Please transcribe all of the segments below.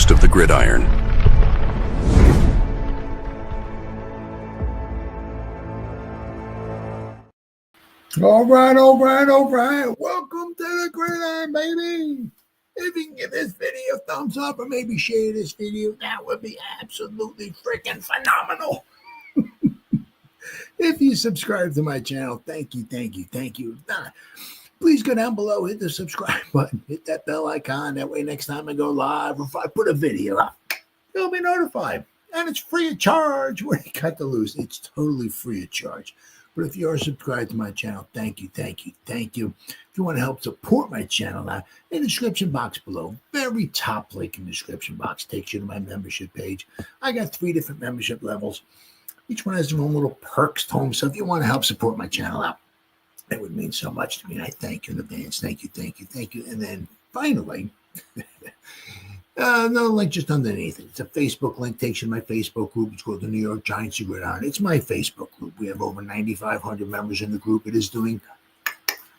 host of the Gridiron. All right. Welcome to the Gridiron, baby. If you can give this video a thumbs up or maybe share this video, that would be absolutely freaking phenomenal. If you subscribe to my channel, thank you. Please go down below, hit the subscribe button, hit that bell icon. That way next time I go live, if I put a video up, you'll be notified. And it's free of charge. What do you got to lose? It's totally free of charge. But if you are subscribed to my channel, thank you. If you want to help support my channel now, in the description box below, very top link in the description box takes you to my membership page. I got 3 different membership levels. Each one has their own little perks to them. So if you want to help support my channel out, it would mean so much to me. And I thank you in advance. Thank you. And then finally, another link just underneath it. It's a Facebook link, takes you to my Facebook group. It's called the New York Giants Gridiron. It's my Facebook group. We have over 9,500 members in the group. It is doing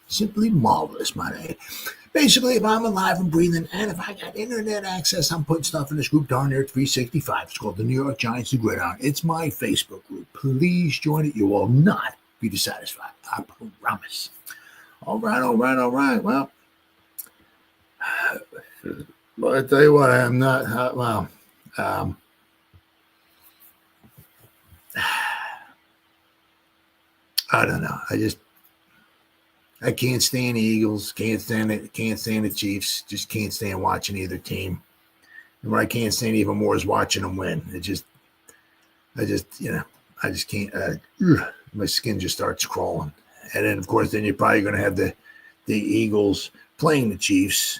simply marvelous, my day. Basically, if I'm alive and breathing, and if I got internet access, I'm putting stuff in this group darn near 365. It's called the New York Giants Gridiron. It's my Facebook group. Please join it. You will not be dissatisfied. I promise. All right. Well, I tell you what, I'm not. I don't know. I can't stand the Eagles. Can't stand it. Can't stand the Chiefs. Just can't stand watching either team. And what I can't stand even more is watching them win. I just can't. My skin just starts crawling. And then, of course, you're probably going to have the Eagles playing the Chiefs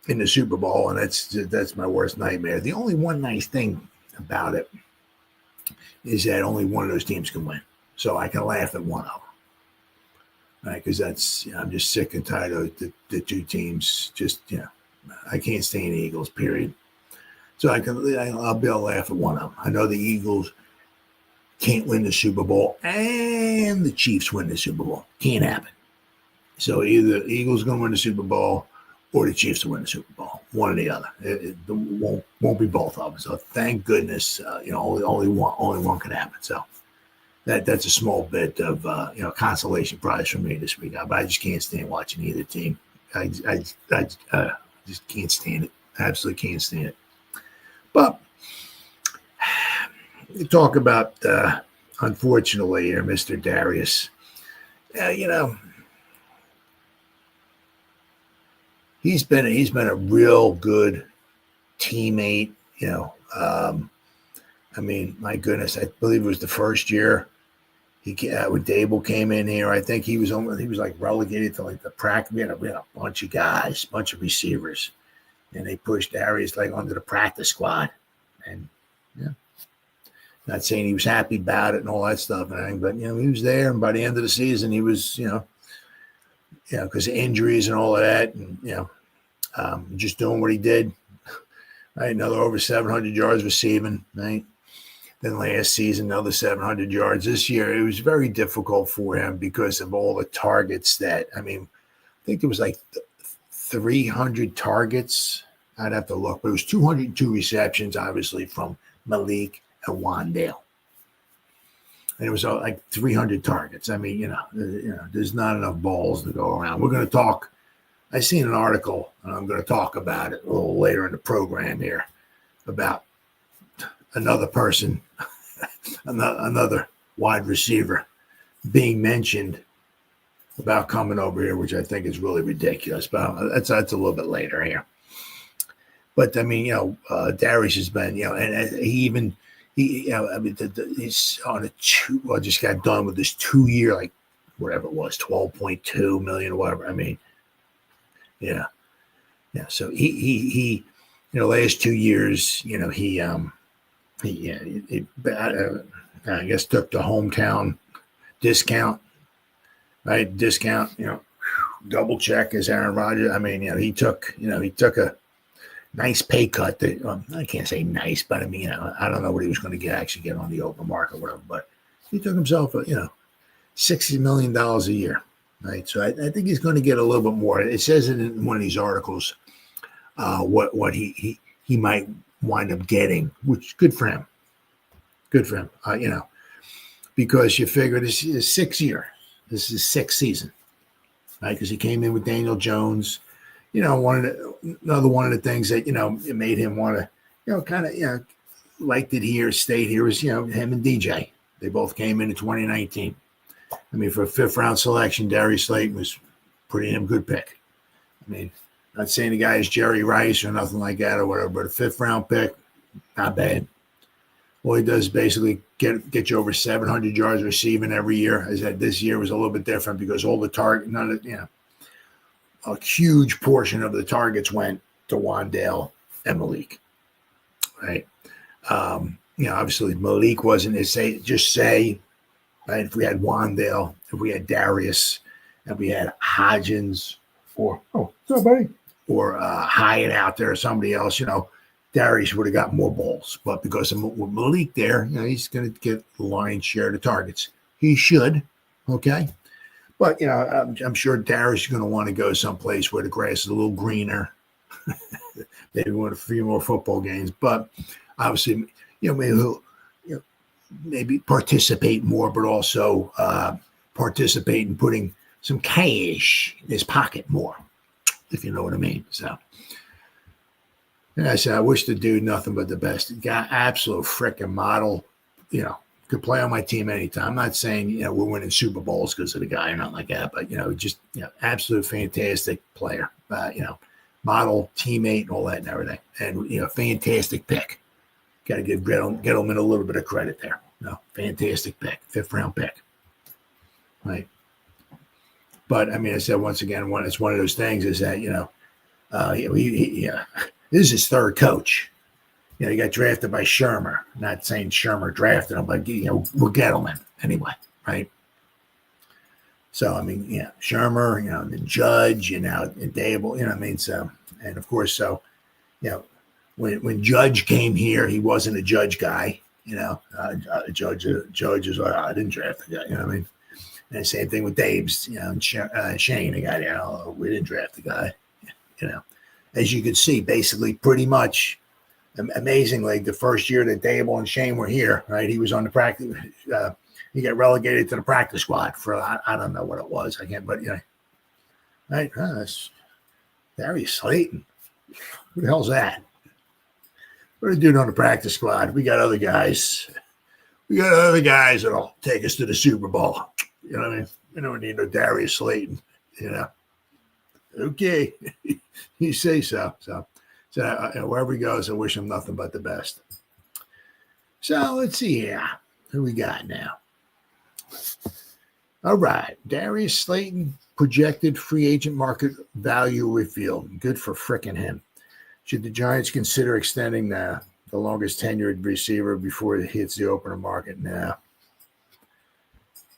in the Super Bowl, and that's my worst nightmare. The only one nice thing about it is that only one of those teams can win, so I can laugh at one of them. Right, because I'm just sick and tired of the 2 teams. I can't stand the Eagles, period. So I'll be able to laugh at one of them. I know the Eagles can't win the Super Bowl and the Chiefs win the Super Bowl. Can't happen. So either the Eagles going to win the Super Bowl or the Chiefs will win the Super Bowl. One or the other. It won't be both of them. So thank goodness, only one can happen. So that's a small bit of consolation prize for me this week. But I just can't stand watching either team. I just can't stand it. Absolutely can't stand it. But you talk about unfortunately here, Mr. Darius. He's been a real good teammate. My goodness, I believe it was the first year when Dable came in here. I think he was like relegated to like the practice. We had a bunch of guys, bunch of receivers, and they pushed Darius like onto the practice squad. And not saying he was happy about it and all that stuff, but he was there. And by the end of the season, he was because of injuries and all of that, and just doing what he did. Right, another over 700 yards receiving. Right, then last season another 700 yards. This year it was very difficult for him because of all the targets that. I think there was like 300 targets. I'd have to look, but it was 202 receptions, obviously from Malik and Wandale. And it was like 300 targets. There's not enough balls to go around. We're going to talk. I seen an article, and I'm going to talk about it a little later in the program here about another person, another wide receiver being mentioned about coming over here, which I think is really ridiculous. But that's a little bit later here. But Darius has been, and he's on a just got done with this 2-year, like whatever it was, 12.2 million or whatever. So he last 2 years, he I guess took the hometown discount, right? Discount, double check as Aaron Rodgers. He took a nice pay cut. I can't say nice, but I don't know what he was going to actually get on the open market or whatever. But he took himself, $60 million a year, right? So I think he's going to get a little bit more. It says it in one of these articles what he might wind up getting, which good for him. Good for him. Because you figure this is his sixth year. This is his sixth season, right? Because he came in with Daniel Jones. Another one of the things that, it made him want to, kind of, liked it here, stayed here was, him and DJ. They both came in 2019. I mean, for a fifth-round selection, Darius Slayton was pretty damn good pick. I mean, not saying the guy is Jerry Rice or nothing like that or whatever, but a fifth-round pick, not bad. All he does is basically get you over 700 yards receiving every year. I said this year was a little bit different because all the a huge portion of the targets went to Wandale and Malik, right? Obviously Malik wasn't right? If we had Wandale, if we had Darius, if we had Hodgins or Hyatt out there or somebody else, Darius would have got more balls. But because of with Malik there, he's going to get the lion's share of the targets. He should, okay? But, I'm sure Darius is going to want to go someplace where the grass is a little greener. Maybe win a few more football games. But obviously, maybe he'll maybe participate more, but also participate in putting some cash in his pocket more, if you know what I mean. So, and I said, I wish the dude nothing but the best. He got absolute freaking model, could play on my team anytime. I'm not saying, we're winning Super Bowls because of the guy or nothing like that, but, just, absolute fantastic player, model, teammate, and all that and everything. And, fantastic pick. Got to give Gettleman a little bit of credit there. Fantastic pick, fifth-round pick. Right. But, I mean, I said once again, it's one of those things is that, this is his third coach. He got drafted by Shermer. Not saying Shermer drafted him, but, we're Gettleman anyway, right? So, I mean, Shermer, the Judge, and Dable, So, and of course, so, when Judge came here, he wasn't a Judge guy, Judge is like, I didn't draft the guy, you know what I mean? And same thing with Dabes, and Shane, the guy, we didn't draft the guy, As you can see, basically pretty much, amazingly, the first year that Dable and Shane were here, right, he was on the practice, he got relegated to the practice squad for, I don't know what it was, I can't, but, right, that's Darius Slayton. Who the hell's that? We're doing on the practice squad. We got other guys. That'll take us to the Super Bowl. You know what I mean? We don't need no Darius Slayton. Okay, you say so. So wherever he goes, I wish him nothing but the best. So let's see here. Who we got now? All right, Darius Slayton projected free agent market value revealed. Good for frickin' him. Should the Giants consider extending the longest tenured receiver before it hits the opener market? No.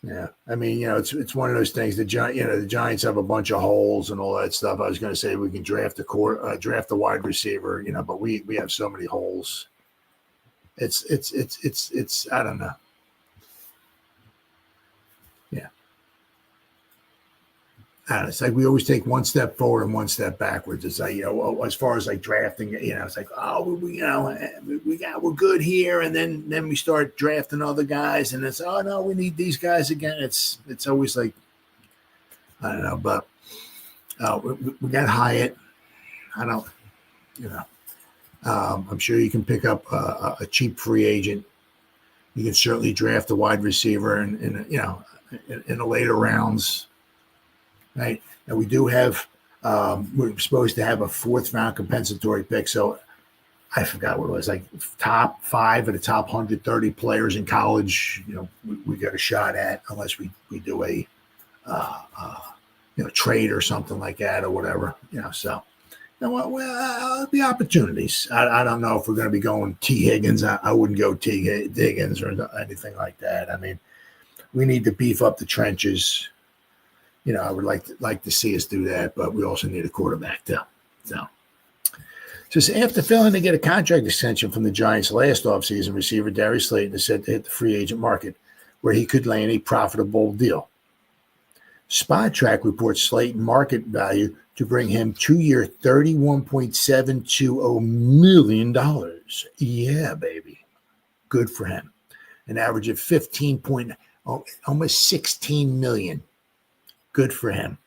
Yeah, I mean, it's one of those things. The Giants have a bunch of holes and all that stuff. I was going to say we can draft a wide receiver, but we have so many holes. It's I don't know. Yeah. It's like we always take one step forward and one step backwards. It's like, as far as like drafting, it's like, we're good here. And then we start drafting other guys and it's, oh no, we need these guys again. It's always like, I don't know, but we got Hyatt. I don't, I'm sure you can pick up a cheap free agent. You can certainly draft a wide receiver in the later rounds. Right. And we do have, we're supposed to have a fourth round compensatory pick. So I forgot what it was, like top 5 of the top 130 players in college, we got a shot at, unless we do a, trade or something like that or whatever, so. Well, the opportunities. I don't know if we're going to be going T. Higgins. I wouldn't go T. Higgins or anything like that. I mean, we need to beef up the trenches. I would like to see us do that, but we also need a quarterback too. So after failing to get a contract extension from the Giants last offseason, receiver Darius Slayton is set to hit the free agent market, where he could land a profitable deal. Spotrac reports Slayton market value to bring him 2-year, $31.720 million. Yeah, baby. Good for him. An average of 15 point, almost 16 million. Good for him.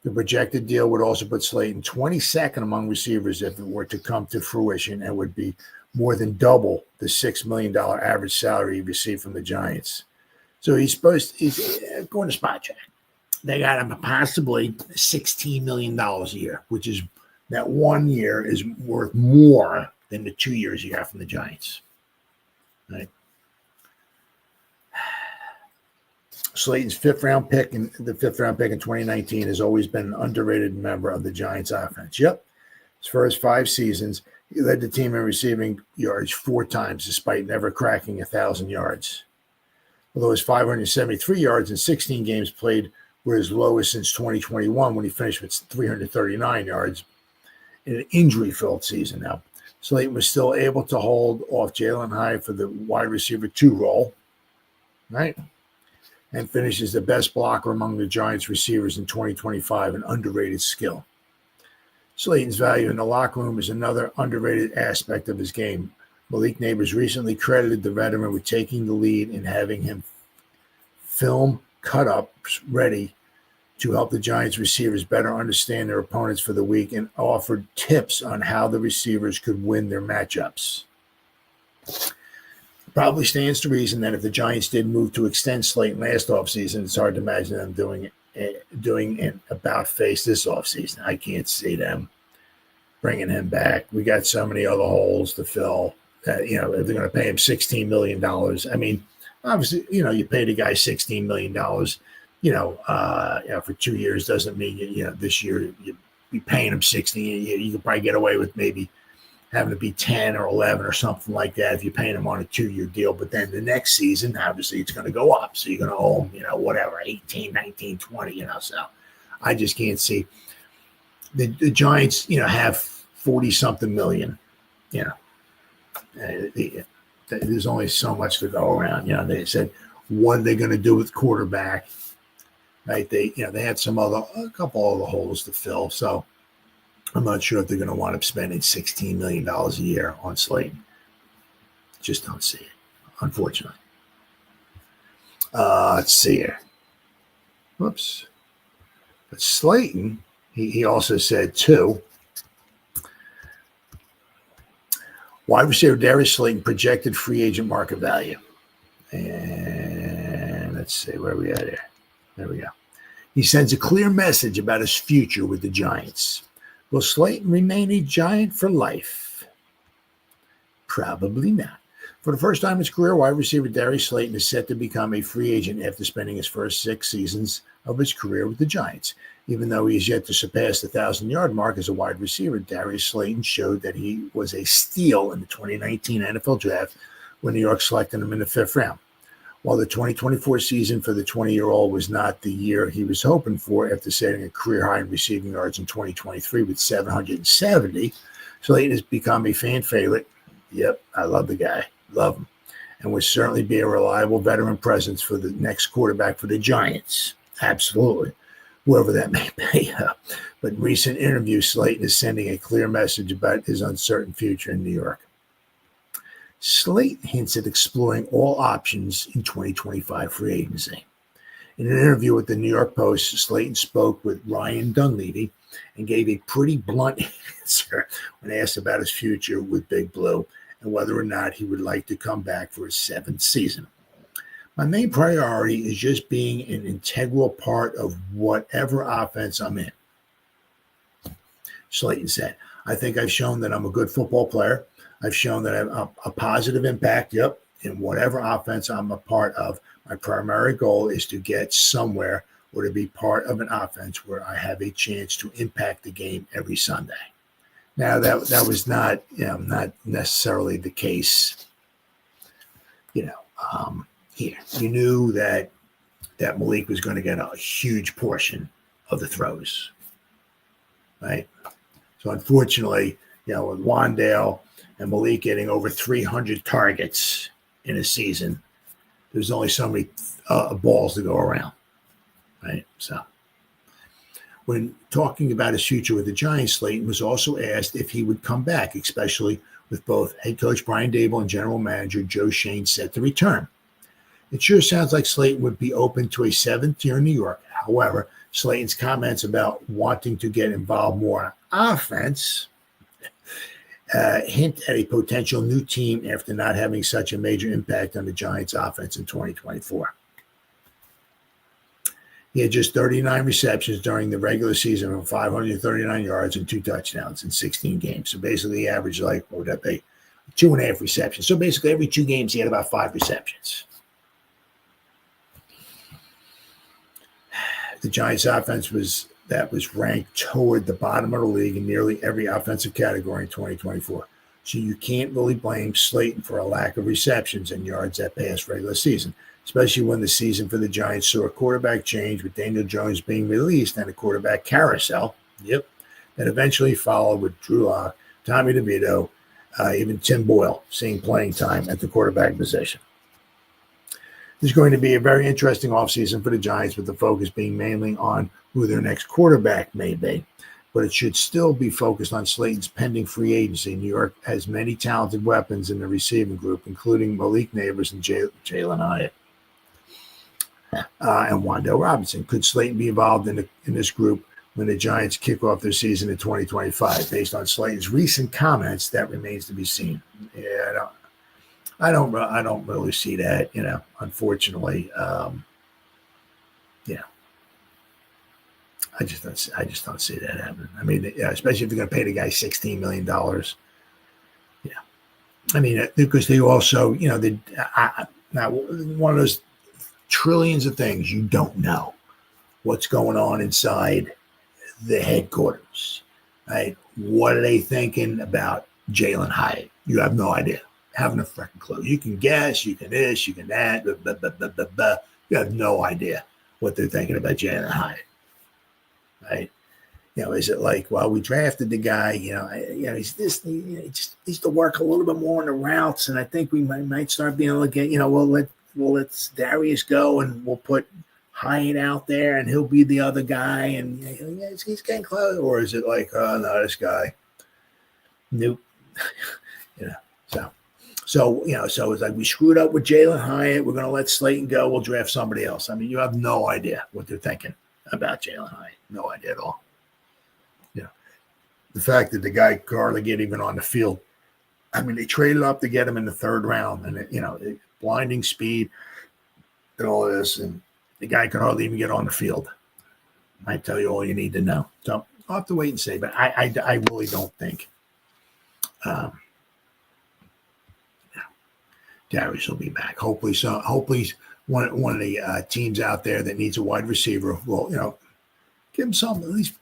The projected deal would also put Slayton 22nd among receivers if it were to come to fruition, and would be more than double the $6 million average salary he received from the Giants. So he's going to Spotrac. They got him possibly $16 million a year, which is that 1 year is worth more than the 2 years he got from the Giants. Right? Slayton's fifth round pick in 2019 has always been an underrated member of the Giants offense. Yep. His first 5 seasons, he led the team in receiving yards 4 times, despite never cracking 1,000 yards. Although his 573 yards in 16 games played were his lowest since 2021, when he finished with 339 yards in an injury-filled season. Now, Slayton was still able to hold off Jalen Hyatt for the wide receiver 2 role, right? And finishes the best blocker among the Giants receivers in 2025, an underrated skill. Slayton's value in the locker room is another underrated aspect of his game. Malik Neighbors recently credited the veteran with taking the lead in having him film cut-ups ready to help the Giants receivers better understand their opponents for the week, and offered tips on how the receivers could win their matchups. Probably stands to reason that if the Giants did move to extend Slayton last offseason, it's hard to imagine them doing an about-face this offseason. I can't see them bringing him back. We got so many other holes to fill that, if they're going to pay him $16 million. I mean, obviously, you pay the guy $16 million, for 2 years doesn't mean, this year you'd be paying him 16. You could probably get away with maybe having to be 10 or 11 or something like that if you're paying him on a 2-year deal. But then the next season, obviously, it's going to go up. So you're going to owe him, whatever, 18, 19, 20, So I just can't see the Giants, have 40-something million, There's only so much to go around. They said, what are they going to do with quarterback? Right? They had a couple other holes to fill. So I'm not sure if they're going to wind up spending $16 million a year on Slayton. Just don't see it, unfortunately. Let's see here. Whoops. But Slayton, he also said, too, wide receiver Darius Slayton projected free agent market value. And let's see, where are we at here? There we go. He sends a clear message about his future with the Giants. Will Slayton remain a Giant for life? Probably not. For the first time in his career, wide receiver Darius Slayton is set to become a free agent after spending his first 6 seasons of his career with the Giants. Even though he is yet to surpass the 1,000-yard mark as a wide receiver, Darius Slayton showed that he was a steal in the 2019 NFL Draft when New York selected him in the 5th round. While the 2024 season for the 20-year-old was not the year he was hoping for after setting a career high in receiving yards in 2023 with 770, Slayton has become a fan favorite. Yep, I love the guy. Love him. And would certainly be a reliable veteran presence for the next quarterback for the Giants. Absolutely. Whoever that may be. But in recent interviews, Slayton is sending a clear message about his uncertain future in New York. Slayton hints at exploring all options in 2025 free agency. In an interview with the New York Post, Slayton spoke with Ryan Dunleavy and gave a pretty blunt answer when asked about his future with Big Blue and whether or not he would like to come back for his 7th season. My main priority is just being an integral part of whatever offense I'm in, Slayton said. I think I've shown that I'm a good football player. I've shown that I have a positive impact, in whatever offense I'm a part of. My primary goal is to get somewhere or to be part of an offense where I have a chance to impact the game every Sunday. Now, that was not necessarily the case, here. You knew that Malik was going to get a huge portion of the throws, right? So, unfortunately, with Wandale and Malik getting over 300 targets in a season, there's only so many balls to go around, right? So, When talking about his future with the Giants, Slayton was also asked if he would come back, especially with both head coach Brian Daboll and general manager Joe Schoen set to return. It sure sounds like Slayton would be open to a seventh year in New York. However, Slayton's comments about wanting to get involved more on offense hint at a potential new team after not having such a major impact on the Giants' offense in 2024. He had just 39 receptions during the regular season of 539 yards and 2 touchdowns in 16 games. So basically, he averaged what would that be? 2.5 receptions. So basically, every 2 games, he had about 5 receptions. The Giants' offense was ranked toward the bottom of the league in nearly every offensive category in 2024. So you can't really blame Slayton for a lack of receptions and yards that past regular season, especially when the season for the Giants saw a quarterback change with Daniel Jones being released and a quarterback carousel. That eventually followed with Drew Lock, Tommy DeVito, even Tim Boyle seeing playing time at the quarterback position. There's going to be a very interesting offseason for the Giants, with the focus being mainly on who their next quarterback may be. But it should still be focused on Slayton's pending free agency. New York has many talented weapons in the receiving group, including Malik Neighbors and Jalen Hyatt and Wando Robinson. Could Slayton be involved in this group when the Giants kick off their season in 2025? Based on Slayton's recent comments, that remains to be seen. I don't really see that, unfortunately. I just don't see that happening. I mean, especially if you're going to pay the guy $16 million. I mean, because they also, now one of those trillions of things you don't know what's going on inside the headquarters, right? What are they thinking about Jalen Hyatt? You have no idea. Having a freaking clue. You can guess, you can this, you can that, You have no idea what they're thinking about Jalen Hyatt, right? Is it like, well, we drafted the guy, he's this, he just needs to work a little bit more on the routes, and I think we might start being able to get, let's Darius go, and we'll put Hyatt out there, and he'll be the other guy, and he's getting close. Or is it like, oh no, this guy, nope, So it's like we screwed up with Jalen Hyatt. We're going to let Slayton go. We'll draft somebody else. I mean, you have no idea what they're thinking about Jalen Hyatt. No idea at all. The fact that the guy could hardly get even on the field. I mean, they traded up to get him in the 3rd round, and blinding speed and all of this, and the guy could hardly even get on the field. Might tell you all you need to know. So I'll have to wait and see. But I really don't think. Darius will be back. Hopefully so. Hopefully one of the teams out there that needs a wide receiver will, give him some, at least,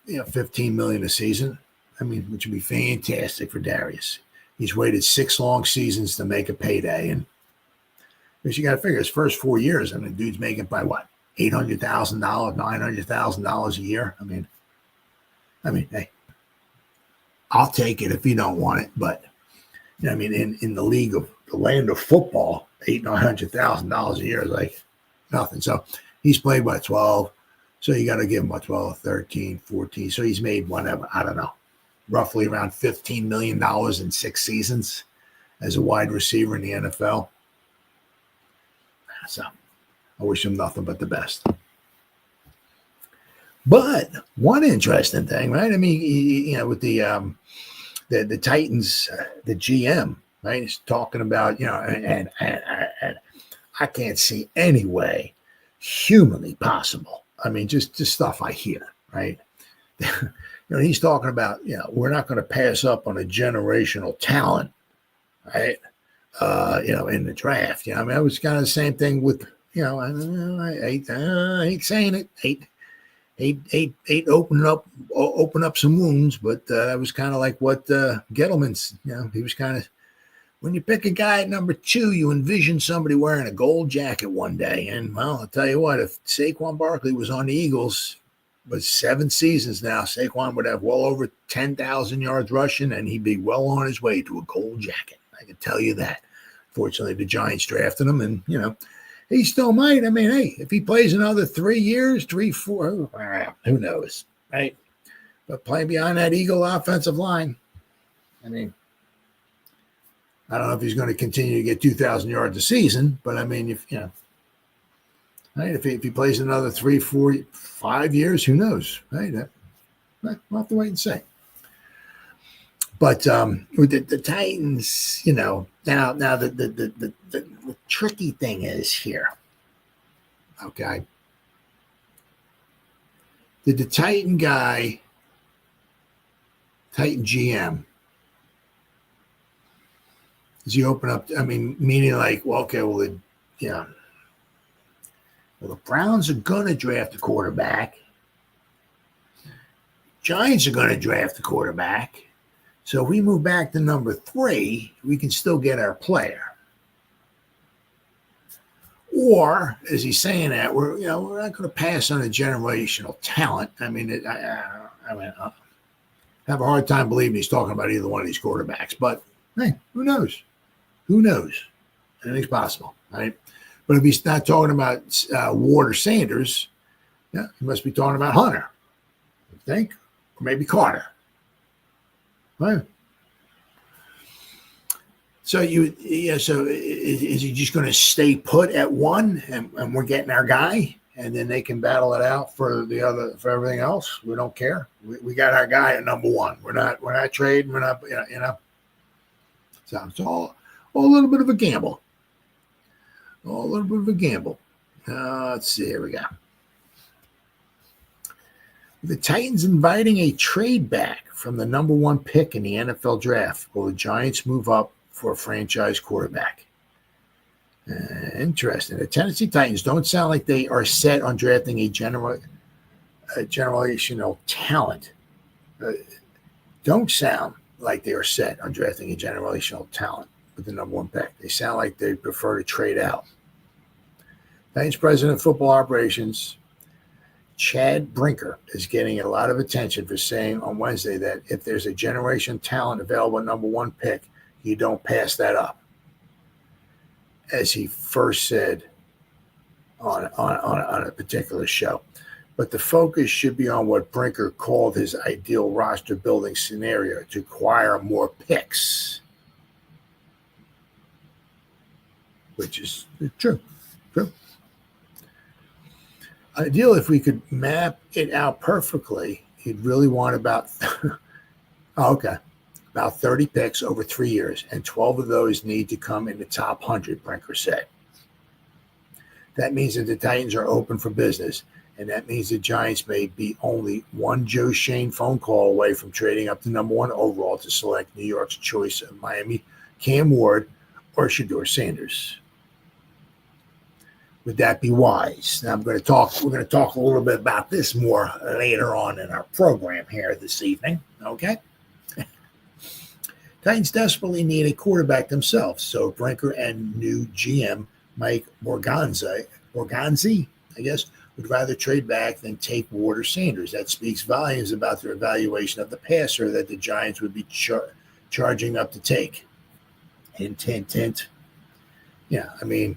$15 million a season. I mean, which would be fantastic for Darius. He's waited 6 long seasons to make a payday. And because you got to figure his first 4 years, I mean, dude's making by what? $800,000, $900,000 a year. I mean, hey, I'll take it if you don't want it. But, in the league of the land of football, $800,000 a year is like nothing. So he's played by 12. So you got to give him 12, 13, 14. So he's made whatever, I don't know, roughly around $15 million in 6 seasons as a wide receiver in the NFL. So I wish him nothing but the best. But one interesting thing, right? I mean, with the Titans, the GM, right? He's talking about, and I can't see any way humanly possible. I mean, just stuff I hear, right? He's talking about, we're not going to pass up on a generational talent, right? In the draft. It was kind of the same thing with, I hate saying it, hate open up some wounds, but that was kind of like what Gettleman's, he was kind of, when you pick a guy at number 2, you envision somebody wearing a gold jacket one day. And, well, I'll tell you what, if Saquon Barkley was on the Eagles, but 7 seasons now, Saquon would have well over 10,000 yards rushing, and he'd be well on his way to a gold jacket. I can tell you that. Fortunately, the Giants drafted him, and, he still might. I mean, hey, if he plays another 3 years, 3, 4, who knows? right? But playing behind that Eagle offensive line, I mean, I don't know if he's going to continue to get 2,000 yards a season, but I mean, if you know, right, if he plays another 3, 4, 5 years, who knows, right? We'll have to wait and see. But with the Titans, you know, now the tricky thing is here. Okay, did the Titan GM, does he open up? I mean, meaning like, well, okay, well, well, the Browns are going to draft a quarterback. Giants are going to draft a quarterback. So if we move back to number 3, we can still get our player. Or, is he saying that we're not going to pass on a generational talent? I mean, I have a hard time believing he's talking about either one of these quarterbacks. But hey, who knows? Who knows? Anything's possible, right? But if he's not talking about Ward or Sanders, yeah, he must be talking about Hunter, I think, or maybe Carter. Right. So so is he just going to stay put at 1 and we're getting our guy and then they can battle it out for everything else? We don't care. We got our guy at number 1. We're not trading. We're not, you know. So it's all a little bit of a gamble. All a little bit of a gamble. Let's see. Here we go. The Titans inviting a trade back from the number 1 pick in the NFL draft. Will the Giants move up for a franchise quarterback? Interesting. The Tennessee Titans don't sound like they are set on drafting a generational talent. Don't sound like they are set on drafting a generational talent with the number 1 pick. They sound like they prefer to trade out. Titans president of football operations, Chad Brinker, is getting a lot of attention for saying on Wednesday that if there's a generation talent available at number 1 pick, you don't pass that up. As he first said on a particular show. But the focus should be on what Brinker called his ideal roster building scenario to acquire more picks. Which is true. True. Ideal, if we could map it out perfectly, you'd really want about about 30 picks over 3 years, and 12 of those need to come in the top 100, Brinker said. That means that the Titans are open for business, and that means the Giants may be only one Joe Shane phone call away from trading up to number 1 overall to select New York's choice of Miami, Cam Ward, or Shedeur Sanders. Would that be wise? Now we're going to talk a little bit about this more later on in our program here this evening. Okay. Titans desperately need a quarterback themselves, so Brinker and new GM Mike Morganzi, I guess, would rather trade back than take Ward or Sanders. That speaks volumes about their evaluation of the passer that the Giants would be charging up to take. Hint, hint, hint. Yeah, I mean,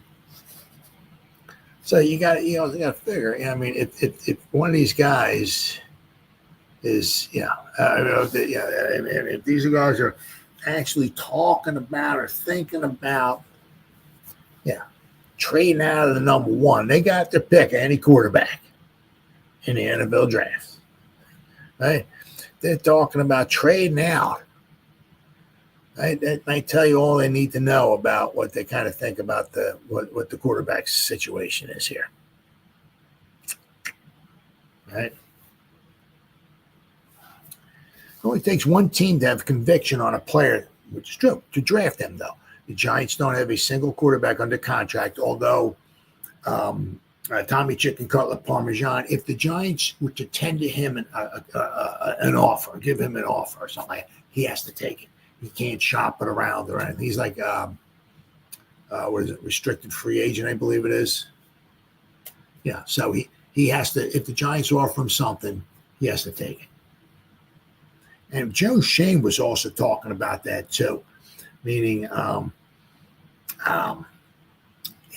so you got to figure. I mean, if one of these guys is, if these guys are actually talking about or thinking about, trading out of the number 1, they got their pick of any quarterback in the NFL draft. Right? They're talking about trading out. Right? That might tell you all they need to know about what they kind of think about what the quarterback situation is here. Right? It only takes one team to have conviction on a player, which is true, to draft them, though. The Giants don't have a single quarterback under contract, although Tommy Chicken Cutlet Parmesan, if the Giants were to tender him an offer, give him an offer or something like that, he has to take it. He can't shop it around or anything. He's like, what is it, restricted free agent, I believe it is. Yeah, so he has to, if the Giants offer him something, he has to take it. And Joe Shane was also talking about that too, meaning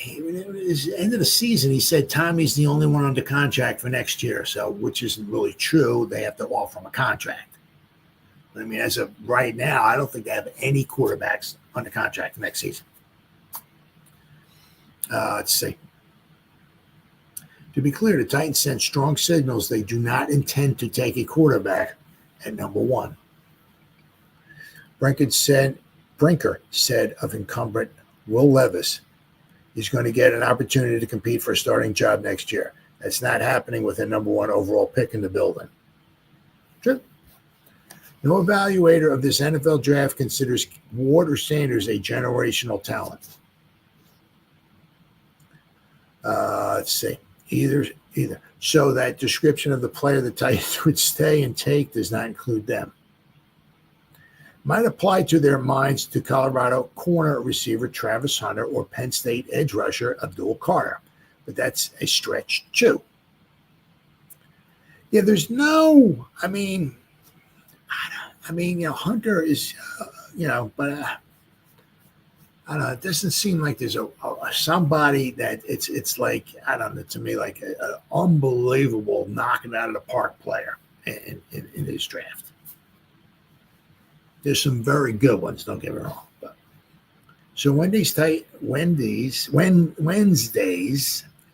When it was the end of the season, he said Tommy's the only one under contract for next year. So, which isn't really true. They have to offer him a contract. I mean, as of right now, I don't think they have any quarterbacks under contract for next season. Let's see. To be clear, the Titans sent strong signals they do not intend to take a quarterback at number 1. Brinker said of incumbent Will Levis, he's going to get an opportunity to compete for a starting job next year. That's not happening with a number 1 overall pick in the building. True. No evaluator of this NFL draft considers Ward or Sanders a generational talent. Let's see. Either. So that description of the player the Titans would stay and take does not include them. Might apply to their minds to Colorado corner receiver Travis Hunter or Penn State edge rusher Abdul Carter, but that's a stretch too. Yeah, there's no. I mean, Hunter is, but I don't know. It doesn't seem like there's a somebody that it's like, I don't know, to me, like an unbelievable knocking out of the park player in his draft. There's some very good ones, don't get me wrong. But so Wednesday's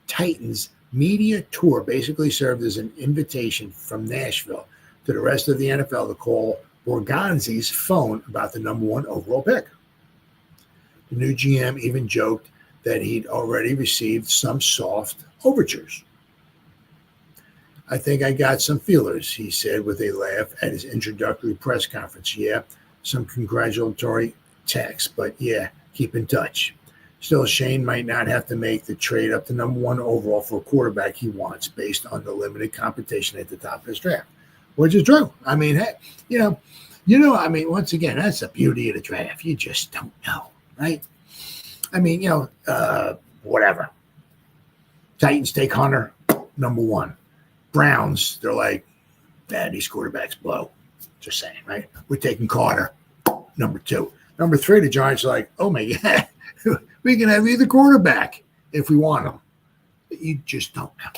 Titans media tour basically served as an invitation from Nashville to the rest of the NFL to call Borgonzi's phone about the number 1 overall pick. The new GM even joked that he'd already received some soft overtures. I think I got some feelers, he said with a laugh at his introductory press conference. Yeah, some congratulatory texts, but yeah, keep in touch. Still, Shane might not have to make the trade up to number 1 overall for a quarterback he wants based on the limited competition at the top of his draft, which is true. I mean, hey, once again, that's the beauty of the draft. You just don't know, right? I mean, whatever. Titans take Hunter, number 1. Browns, they're like, these quarterbacks blow. Just saying, right? We're taking Carter, number 2. Number 3, the Giants are like, oh my God, we can have either quarterback if we want them. But you just don't know.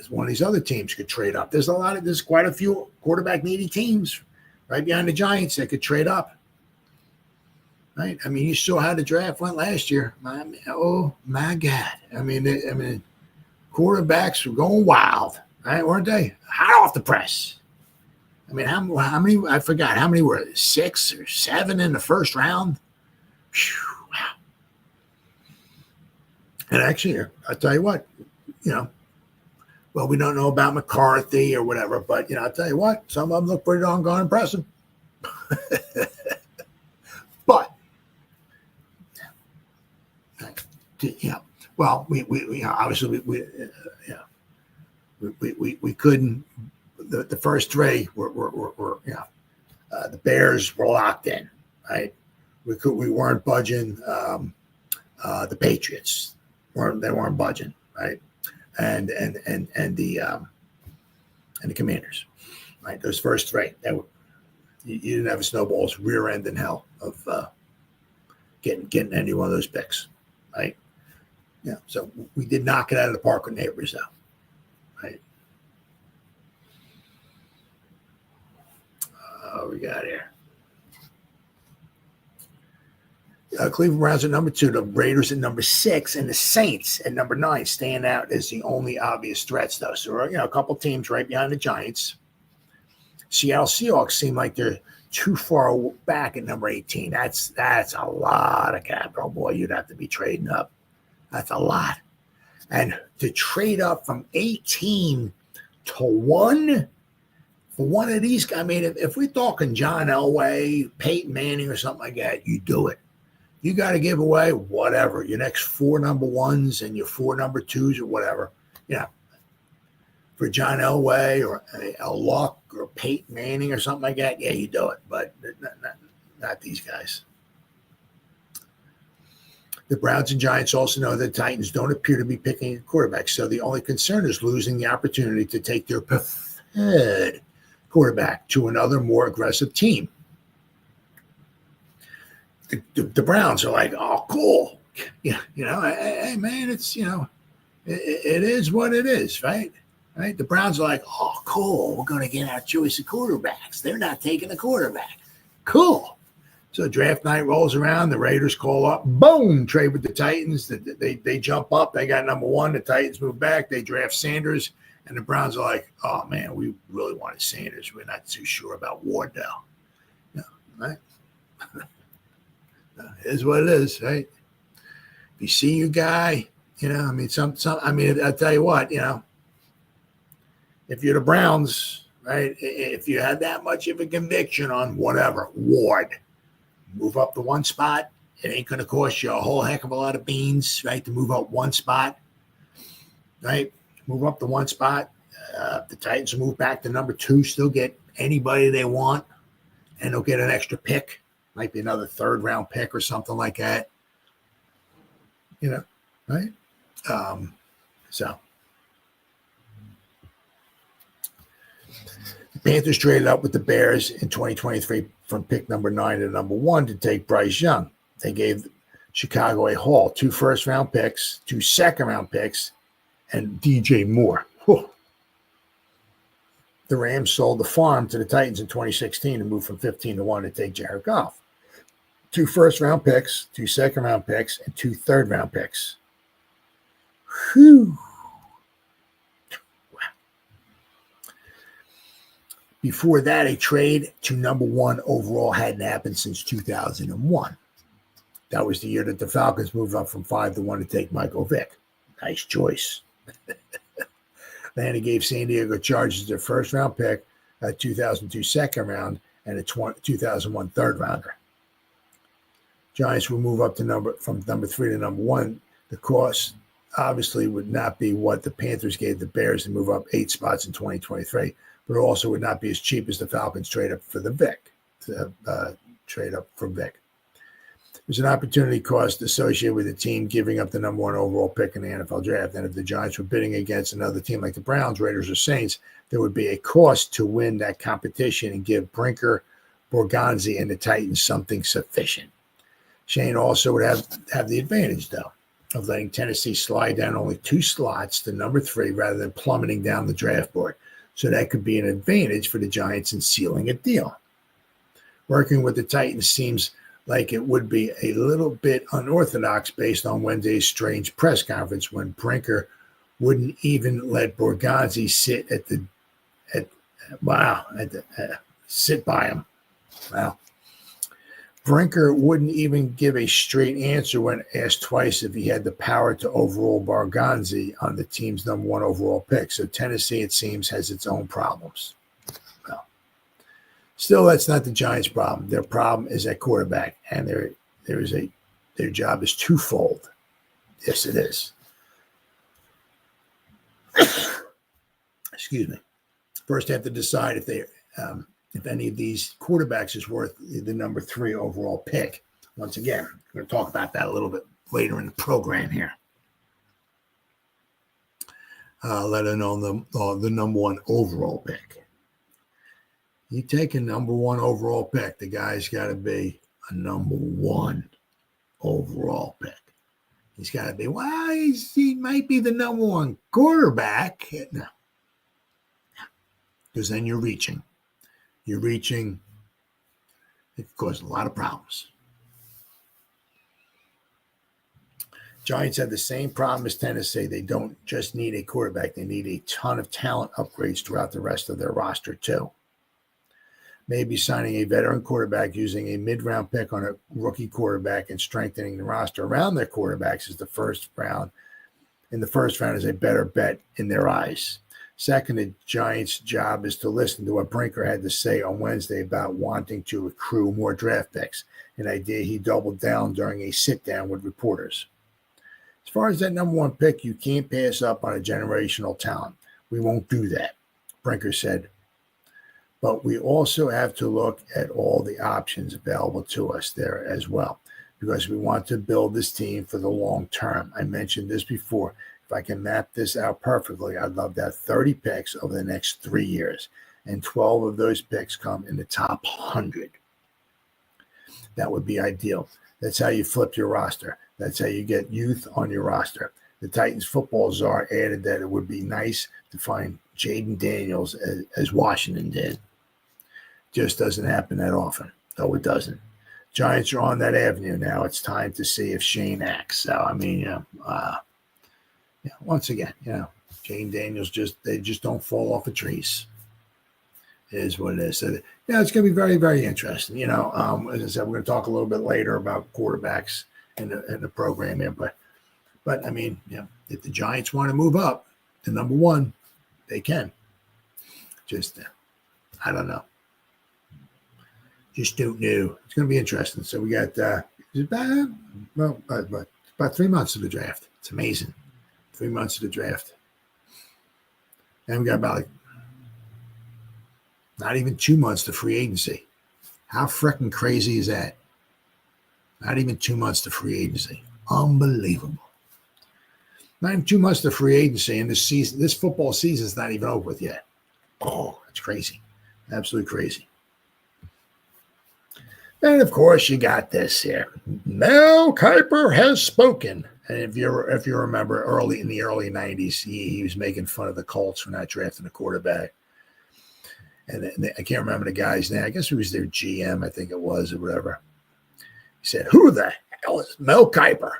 One of these other teams could trade up. There's quite a few quarterback needy teams right behind the Giants that could trade up. Right? I mean, you saw how the draft went last year. Oh my God. I mean, quarterbacks were going wild, right? Weren't they? Hot off the press. I mean, how many? I forgot how many were it? 6 or 7 in the first round. Whew, wow. And actually, I'll tell you what, well, we don't know about McCarthy or whatever, but I'll tell you what, some of them look pretty doggone impressive. But well, we obviously we couldn't. The first 3 were the Bears were locked in, right? We weren't budging. The Patriots weren't budging, right? And the Commanders, right? Those first 3, you didn't have a snowball's rear end in hell of getting any one of those picks, right? Yeah, so we did knock it out of the park with neighbors, though, right? We got here. Cleveland Browns at number 2, the Raiders at number 6, and the Saints at number 9 stand out as the only obvious threats, though. So, a couple teams right behind the Giants. Seattle Seahawks seem like they're too far back at number 18. That's a lot of capital, boy. You'd have to be trading up. That's a lot. And to trade up from 18 to 1 for one of these, I mean, if we're talking John Elway, Peyton Manning, or something like that, you do it. You got to give away whatever, your next 4 number 1s and your 4 number 2s or whatever. For John Elway or a Luck or Peyton Manning or something like that, yeah, you do it. But not these guys. The Browns and Giants also know that the Titans don't appear to be picking a quarterback, so the only concern is losing the opportunity to take their preferred quarterback to another more aggressive team. The Browns are like, oh, cool. Yeah, hey, man, it's, it is what it is, right? Right? The Browns are like, oh, cool. We're going to get our choice of quarterbacks. They're not taking a quarterback. Cool. So draft night rolls around. The Raiders call up. Boom. Trade with the Titans. They jump up. They got number one. The Titans move back. They draft Sanders. And the Browns are like, oh, man, we really wanted Sanders. We're not too sure about Ward, though. No, right? It is what it is, right? If you see your guy, I mean, I'll tell you what, if you're the Browns, right, if you had that much of a conviction on whatever, Ward, move up to one spot. It ain't going to cost you a whole heck of a lot of beans, right, to move up one spot, right? Move up to one spot. The Titans will move back to number 2, still get anybody they want, and they'll get an extra pick, might be another 3rd-round pick or something like that, right? So the Panthers traded up with the Bears in 2023 from pick number 9 to number 1 to take Bryce Young. They gave Chicago a haul, 2 first-round picks, 2 second-round picks, and DJ Moore. Whew. The Rams sold the farm to the Titans in 2016 and moved from 15 to 1 to take Jared Goff. 2 first-round picks, 2 second-round picks, and 2 third-round picks. Whew. Wow. Before that, a trade to number 1 overall hadn't happened since 2001. That was the year that the Falcons moved up from 5 to 1 to take Michael Vick. Nice choice. Then he gave San Diego Chargers their first-round pick, a 2002 second round, and a 2001 third rounder. Giants will move up to from number 3 to number 1. The cost obviously would not be what the Panthers gave the Bears to move up 8 spots in 2023, but it also would not be as cheap as the Falcons trade up for the Vic, trade up for Vic. There's an opportunity cost associated with the team giving up the number 1 overall pick in the NFL draft. And if the Giants were bidding against another team like the Browns, Raiders, or Saints, there would be a cost to win that competition and give Brinker, Borgonzi, and the Titans something sufficient. Shane also would have the advantage, though, of letting Tennessee slide down only 2 slots to number 3 rather than plummeting down the draft board. So that could be an advantage for the Giants in sealing a deal. Working with the Titans seems like it would be a little bit unorthodox based on Wednesday's strange press conference when Brinker wouldn't even let Borgonzi sit sit by him. Wow. Brinker wouldn't even give a straight answer when asked twice if he had the power to overrule Borgonzi on the team's number 1 overall pick. So Tennessee, it seems, has its own problems. Still, that's not the Giants' problem. Their problem is at quarterback, and their job is twofold. Yes, it is. Excuse me. First, they have to decide if any of these quarterbacks is worth the number 3 overall pick. Once again, we're going to talk about that a little bit later in the program here. Let alone the number 1 overall pick. You take a number 1 overall pick, the guy's got to be a number 1 overall pick. He's got to be, he might be the number 1 quarterback. No. Because then you're reaching. It could cause a lot of problems. Giants have the same problem as Tennessee. They don't just need a quarterback. They need a ton of talent upgrades throughout the rest of their roster, too. Maybe signing a veteran quarterback using a mid-round pick on a rookie quarterback and strengthening the roster around their quarterbacks in the first round is a better bet in their eyes. Second, the Giants' job is to listen to what Brinker had to say on Wednesday about wanting to accrue more draft picks, an idea he doubled down during a sit-down with reporters. As far as that number 1 pick, you can't pass up on a generational talent. We won't do that, Brinker said. But we also have to look at all the options available to us there as well, because we want to build this team for the long term. I mentioned this before. If I can map this out perfectly, I'd love to have 30 picks over the next 3 years, and 12 of those picks come in the top 100. That would be ideal. That's how you flip your roster. That's how you get youth on your roster. The Titans football czar added that it would be nice to find Jaden Daniels as Washington did. Just doesn't happen that often. No, it doesn't. Giants are on that avenue now. It's time to see if Shane acts. So, I mean, once again, Jane Daniels they just don't fall off of trees. It is what it is. So, it's going to be very, very interesting. As I said, we're going to talk a little bit later about quarterbacks in the program here. But I mean, if the Giants want to move up to number one, they can. Just, I don't know. Just don't know. It's going to be interesting. So we got about 3 months of the draft. It's amazing. 3 months of the draft. And we got about not even 2 months to free agency. How freaking crazy is that? Not even 2 months to free agency. Unbelievable. Not even 2 months to free agency, and this football season's not even over with yet. Oh, that's crazy. Absolutely crazy. And of course, you got this here. Mel Kiper has spoken. And if you remember, in the early 90s, he was making fun of the Colts for not drafting a quarterback. And I can't remember the guy's name. I guess it was their GM, I think it was, or whatever. He said, "Who the hell is Mel Kiper?"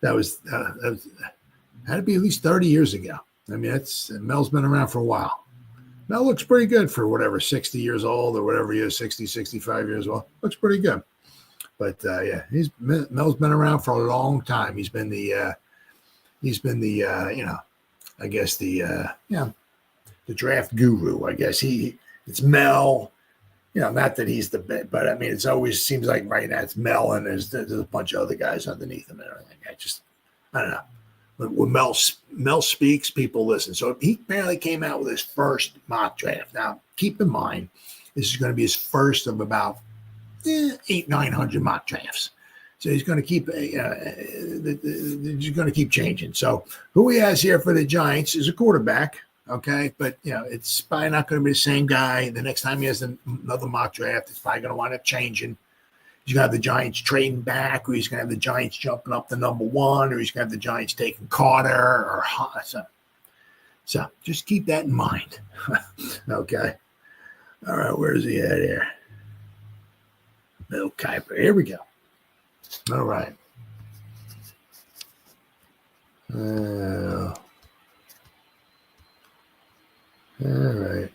that was had to be at least 30 years ago. I mean, Mel's been around for a while. Mel looks pretty good for whatever, 60 years old or whatever he is, 60, 65 years old. Looks pretty good. But Mel's been around for a long time. He's been the draft guru, I guess. It's Mel, not that he's the best, but I mean, it's always seems like right now it's Mel and there's a bunch of other guys underneath him and everything. I don't know. When Mel speaks, people listen. So he apparently came out with his first mock draft. Now, keep in mind, this is going to be his first of about 800-900 mock drafts. So he's going to keep changing. So who he has here for the Giants is a quarterback, okay? But it's probably not going to be the same guy. The next time he has another mock draft, it's probably going to wind up changing. He's going to have the Giants trading back, or he's going to have the Giants jumping up to number one, or he's going to have the Giants taking Carter or so just keep that in mind. Okay. All right, where's he at here? Mel Kiper. Here we go. All right. All right.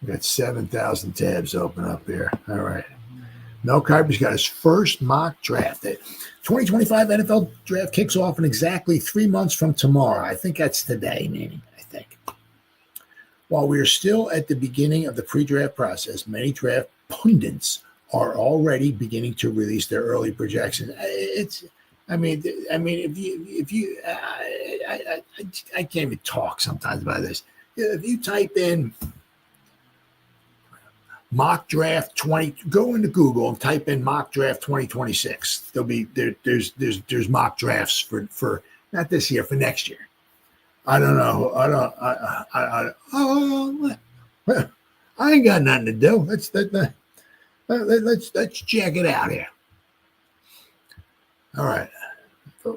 We got 7,000 tabs open up here. All right. Mel Kiper's got his first mock draft. The 2025 NFL draft kicks off in exactly 3 months from tomorrow. I think that's today, meaning, I think. While we are still at the beginning of the pre-draft process, many draft pundits are already beginning to release their early projections. I can't even talk sometimes about this. If you type in mock draft 20, go into Google and type in mock draft 2026. There's mock drafts for not this year, for next year. I don't know. I ain't got nothing to do. Let's check it out here. All right,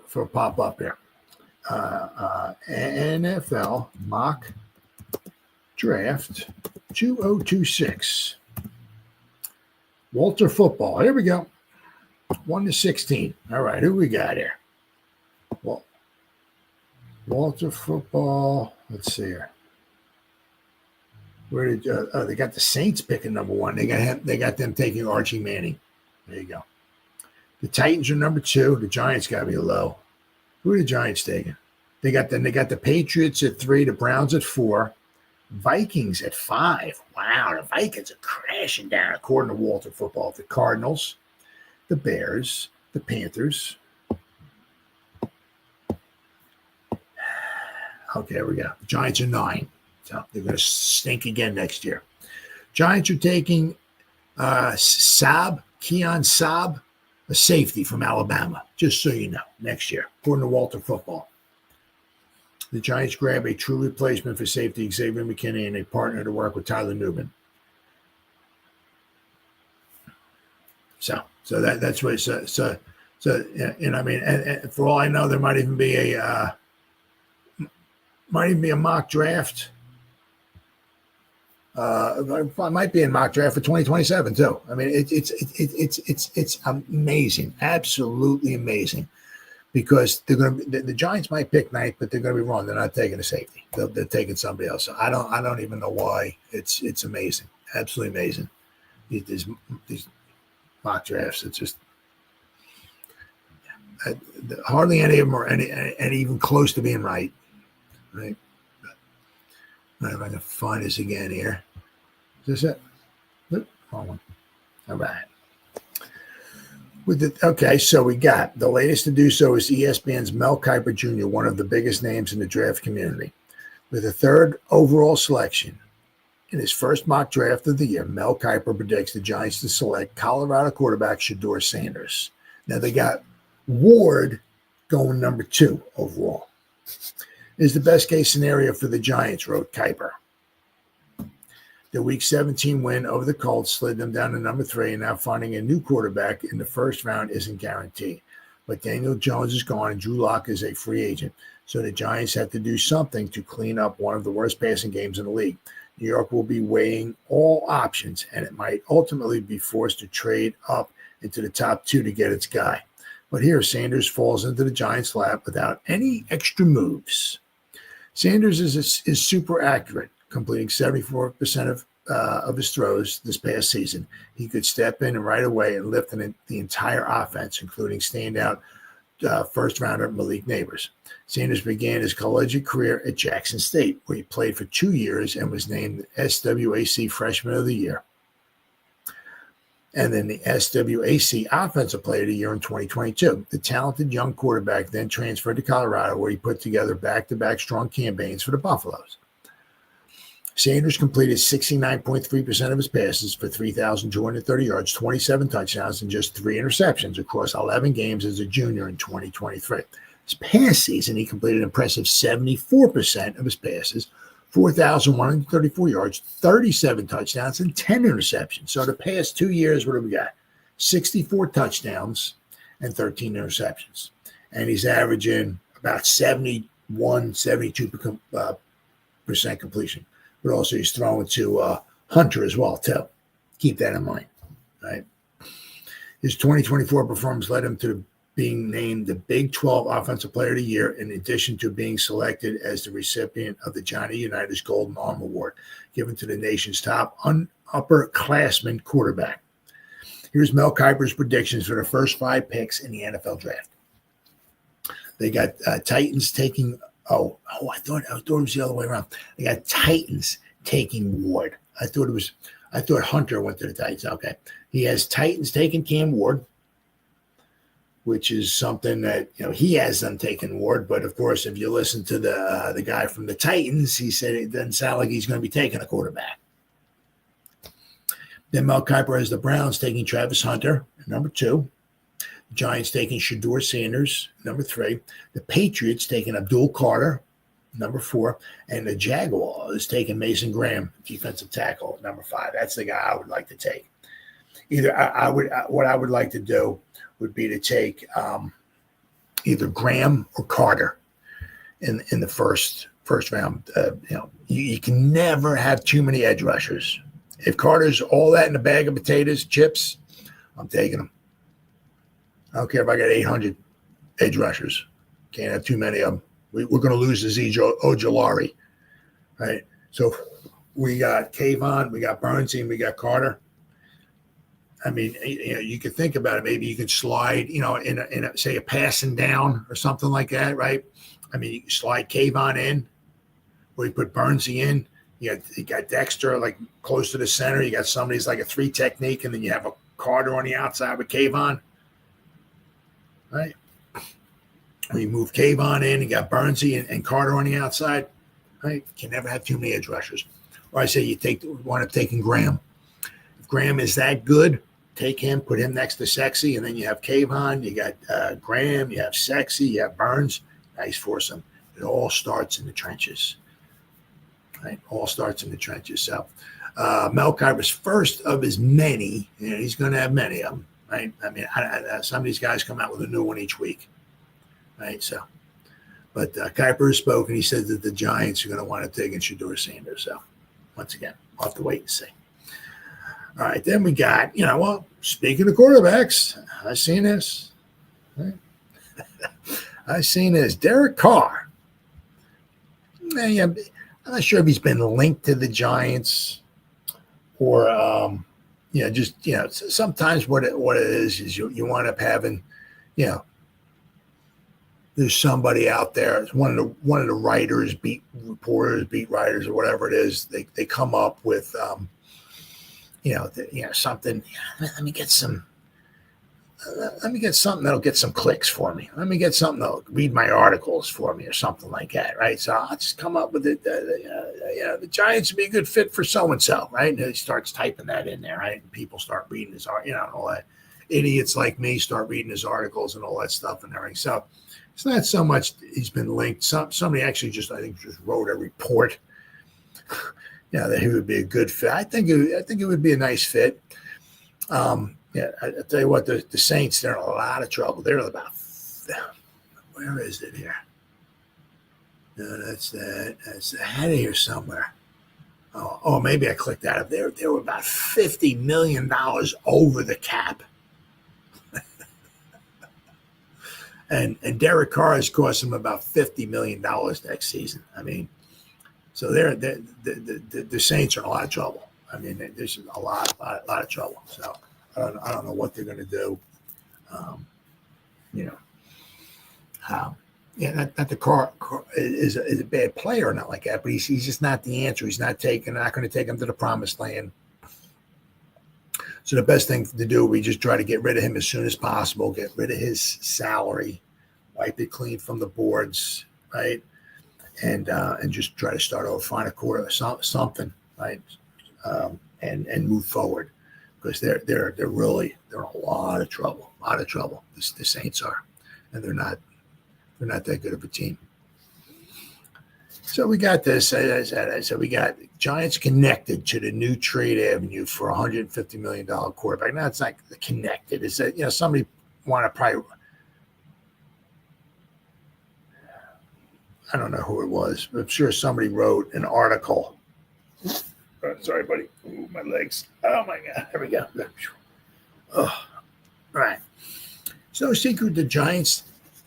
for pop up here. NFL mock draft 2026. Walter football. Here we go. 1-16. All right, who we got here? Well, Walter football. Let's see here. Where did they got the Saints picking number one? They got them taking Archie Manning. There you go. The Titans are number 2. The Giants got to be low. Who are the Giants taking? They got the Patriots at 3. The Browns at 4. Vikings at 5. Wow, the Vikings are crashing down, according to Walter Football. The Cardinals, the Bears, the Panthers. Okay, there we go. The Giants are 9. So they're going to stink again next year. Giants are taking Keon Saab, a safety from Alabama, just so you know, next year, according to Walter Football. The Giants grab a true replacement for safety Xavier McKinney and a partner to work with Tyler Newman. So that's what. So I mean, and for all I know, there might even be a mock draft. It might be a mock draft for 2027 too. I mean, it's amazing, absolutely amazing, because the Giants might pick ninth, but they're going to be wrong. They're not taking a safety. They're taking somebody else. So I don't even know why. It's amazing, absolutely amazing. These mock drafts. It's just hardly any of them are any even close to being right. Right. All right, if I can find this again here. Is this it? Nope, wrong one. All right. Okay, so we got the latest to do so is ESPN's Mel Kiper Jr., one of the biggest names in the draft community. With a third overall selection in his first mock draft of the year, Mel Kiper predicts the Giants to select Colorado quarterback Shedeur Sanders. Now they got Ward going number 2 overall. Is the best case scenario for the Giants, wrote Kiper. The Week 17 win over the Colts slid them down to number 3, and now finding a new quarterback in the first round isn't guaranteed. But Daniel Jones is gone, and Drew Lock is a free agent. So the Giants have to do something to clean up one of the worst passing games in the league. New York will be weighing all options, and it might ultimately be forced to trade up into the top 2 to get its guy. But here, Sanders falls into the Giants' lap without any extra moves. Sanders is super accurate, completing 74% of his throws this past season. He could step in and right away and lift the entire offense, including standout first-rounder Malik Neighbors. Sanders began his collegiate career at Jackson State, where he played for 2 years and was named SWAC Freshman of the Year, and then the SWAC Offensive Player of the Year in 2022. The talented young quarterback then transferred to Colorado, where he put together back-to-back strong campaigns for the Buffaloes. Sanders completed 69.3% of his passes for 3,230 yards, 27 touchdowns, and just 3 interceptions across 11 games as a junior in 2023. This past season, he completed an impressive 74% of his passes, 4,134 yards, 37 touchdowns, and 10 interceptions. So the past 2 years, what have we got? 64 touchdowns and 13 interceptions. And he's averaging about 72% completion. But also he's throwing to Hunter as well, too. Keep that in mind, right? His 2024 performance led him to being named the Big 12 Offensive Player of the Year, in addition to being selected as the recipient of the Johnny Unitas Golden Arm Award, given to the nation's top upperclassman quarterback. Here's Mel Kiper's predictions for the first 5 picks in the NFL draft. They got Titans taking. I thought it was the other way around. They got Titans taking Ward. I thought Hunter went to the Titans. Okay, he has Titans taking Cam Ward, which is something that, he has them taking Ward. But of course, if you listen to the guy from the Titans, he said it doesn't sound like he's going to be taking a quarterback. Then Mel Kiper has the Browns taking Travis Hunter, number 2. The Giants taking Shedeur Sanders, number 3. The Patriots taking Abdul Carter, number 4. And the Jaguars taking Mason Graham, defensive tackle, number 5. That's the guy I would like to take. Either what I would like to do would be to take either Graham or Carter in the first round. You can never have too many edge rushers. If Carter's all that in a bag of potatoes, chips, I'm taking them. I don't care if I got 800 edge rushers. Can't have too many of them. We're going to lose to Ojolari, right? So we got Kayvon, we got Burnsy, and we got Carter. I mean, you could think about it. Maybe you could slide, in a say a passing down or something like that, right? I mean, you can slide Kayvon in, or you put Burnsy in. You got Dexter like close to the center. You got somebody's like a 3 technique, and then you have a Carter on the outside with Kayvon, right? When you move Kayvon in, you got Burnsy and Carter on the outside, right? You can never have too many edge rushers. Or I say you wind up taking Graham. If Graham is that good, take him, put him next to Sexy, and then you have Kayvon, you got Graham, you have Sexy, you have Burns. Nice foursome. It all starts in the trenches. Right? All starts in the trenches. So Mel Kiper's first of his many, he's going to have many of them, right? I mean, some of these guys come out with a new one each week, right? So, but Kiper has spoken. He said that the Giants are going to want to take in Shedeur Sanders. So, once again, we'll have to wait and see. All right, then we got, speaking of quarterbacks, I've seen this. Right? I've seen this. Derek Carr. I'm not sure if he's been linked to the Giants or, sometimes what it is you wind up having, there's somebody out there, it's one of the writers, beat reporters, beat writers, or whatever it is. They come up with, something. Let me get something that'll get some clicks for me. Let me get something that'll read my articles for me or something like that, right? So I'll just come up with it. The Giants would be a good fit for so-and-so, right? And he starts typing that in there, right? And people start reading his art, all that. Idiots like me start reading his articles and all that stuff and everything. So it's not so much he's been linked. Somebody actually just wrote a report, that he would be a good fit. I think it would be a nice fit. I tell you what, the Saints, they're in a lot of trouble. They're about, where is it here? No, that's ahead of here somewhere. Oh, maybe I clicked out of there. They were about $50 million over the cap. and Derek Carr has cost them about $50 million next season. I mean, so the Saints are in a lot of trouble. I mean, there's a lot of trouble. So I don't know what they're going to do. Not the Carr is a bad player or not like that, but he's just not the answer. He's not going to take him to the promised land. So the best thing to do, we just try to get rid of him as soon as possible, get rid of his salary, wipe it clean from the boards, right? And just try to start over, find a quarter, something, right? And move forward, because they're in a lot of trouble. The Saints are, and they're not that good of a team. So we got this. As I said, we got Giants connected to the new trade avenue for $150 million quarterback. Now it's not connected. It's that somebody want to probably. I don't know who it was, but I'm sure somebody wrote an article. Sorry, buddy. Ooh, my legs. Oh, my God. There we go. Oh, all right. It's no secret the Giants'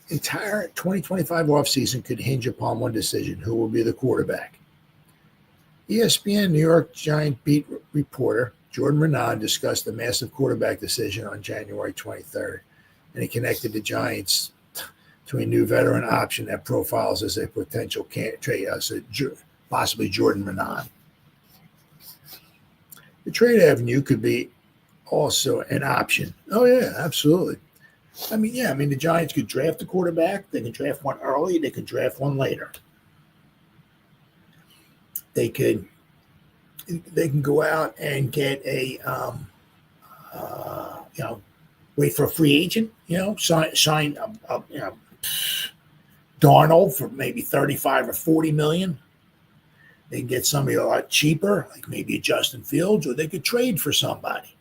entire 2025 offseason could hinge upon one decision: who will be the quarterback. ESPN New York Giant beat reporter Jordan Renan discussed the massive quarterback decision on January 23rd, and he connected the Giants to a new veteran option that profiles as a potential trade, possibly Jordan Renan. The trade avenue could be also an option. Oh, yeah, absolutely. I mean, the Giants could draft a quarterback. They can draft one early. They can draft one later. They can go out and get wait for a free agent, sign Darnold for maybe 35 or 40 million. They can get somebody a lot cheaper, like maybe a Justin Fields, or they could trade for somebody,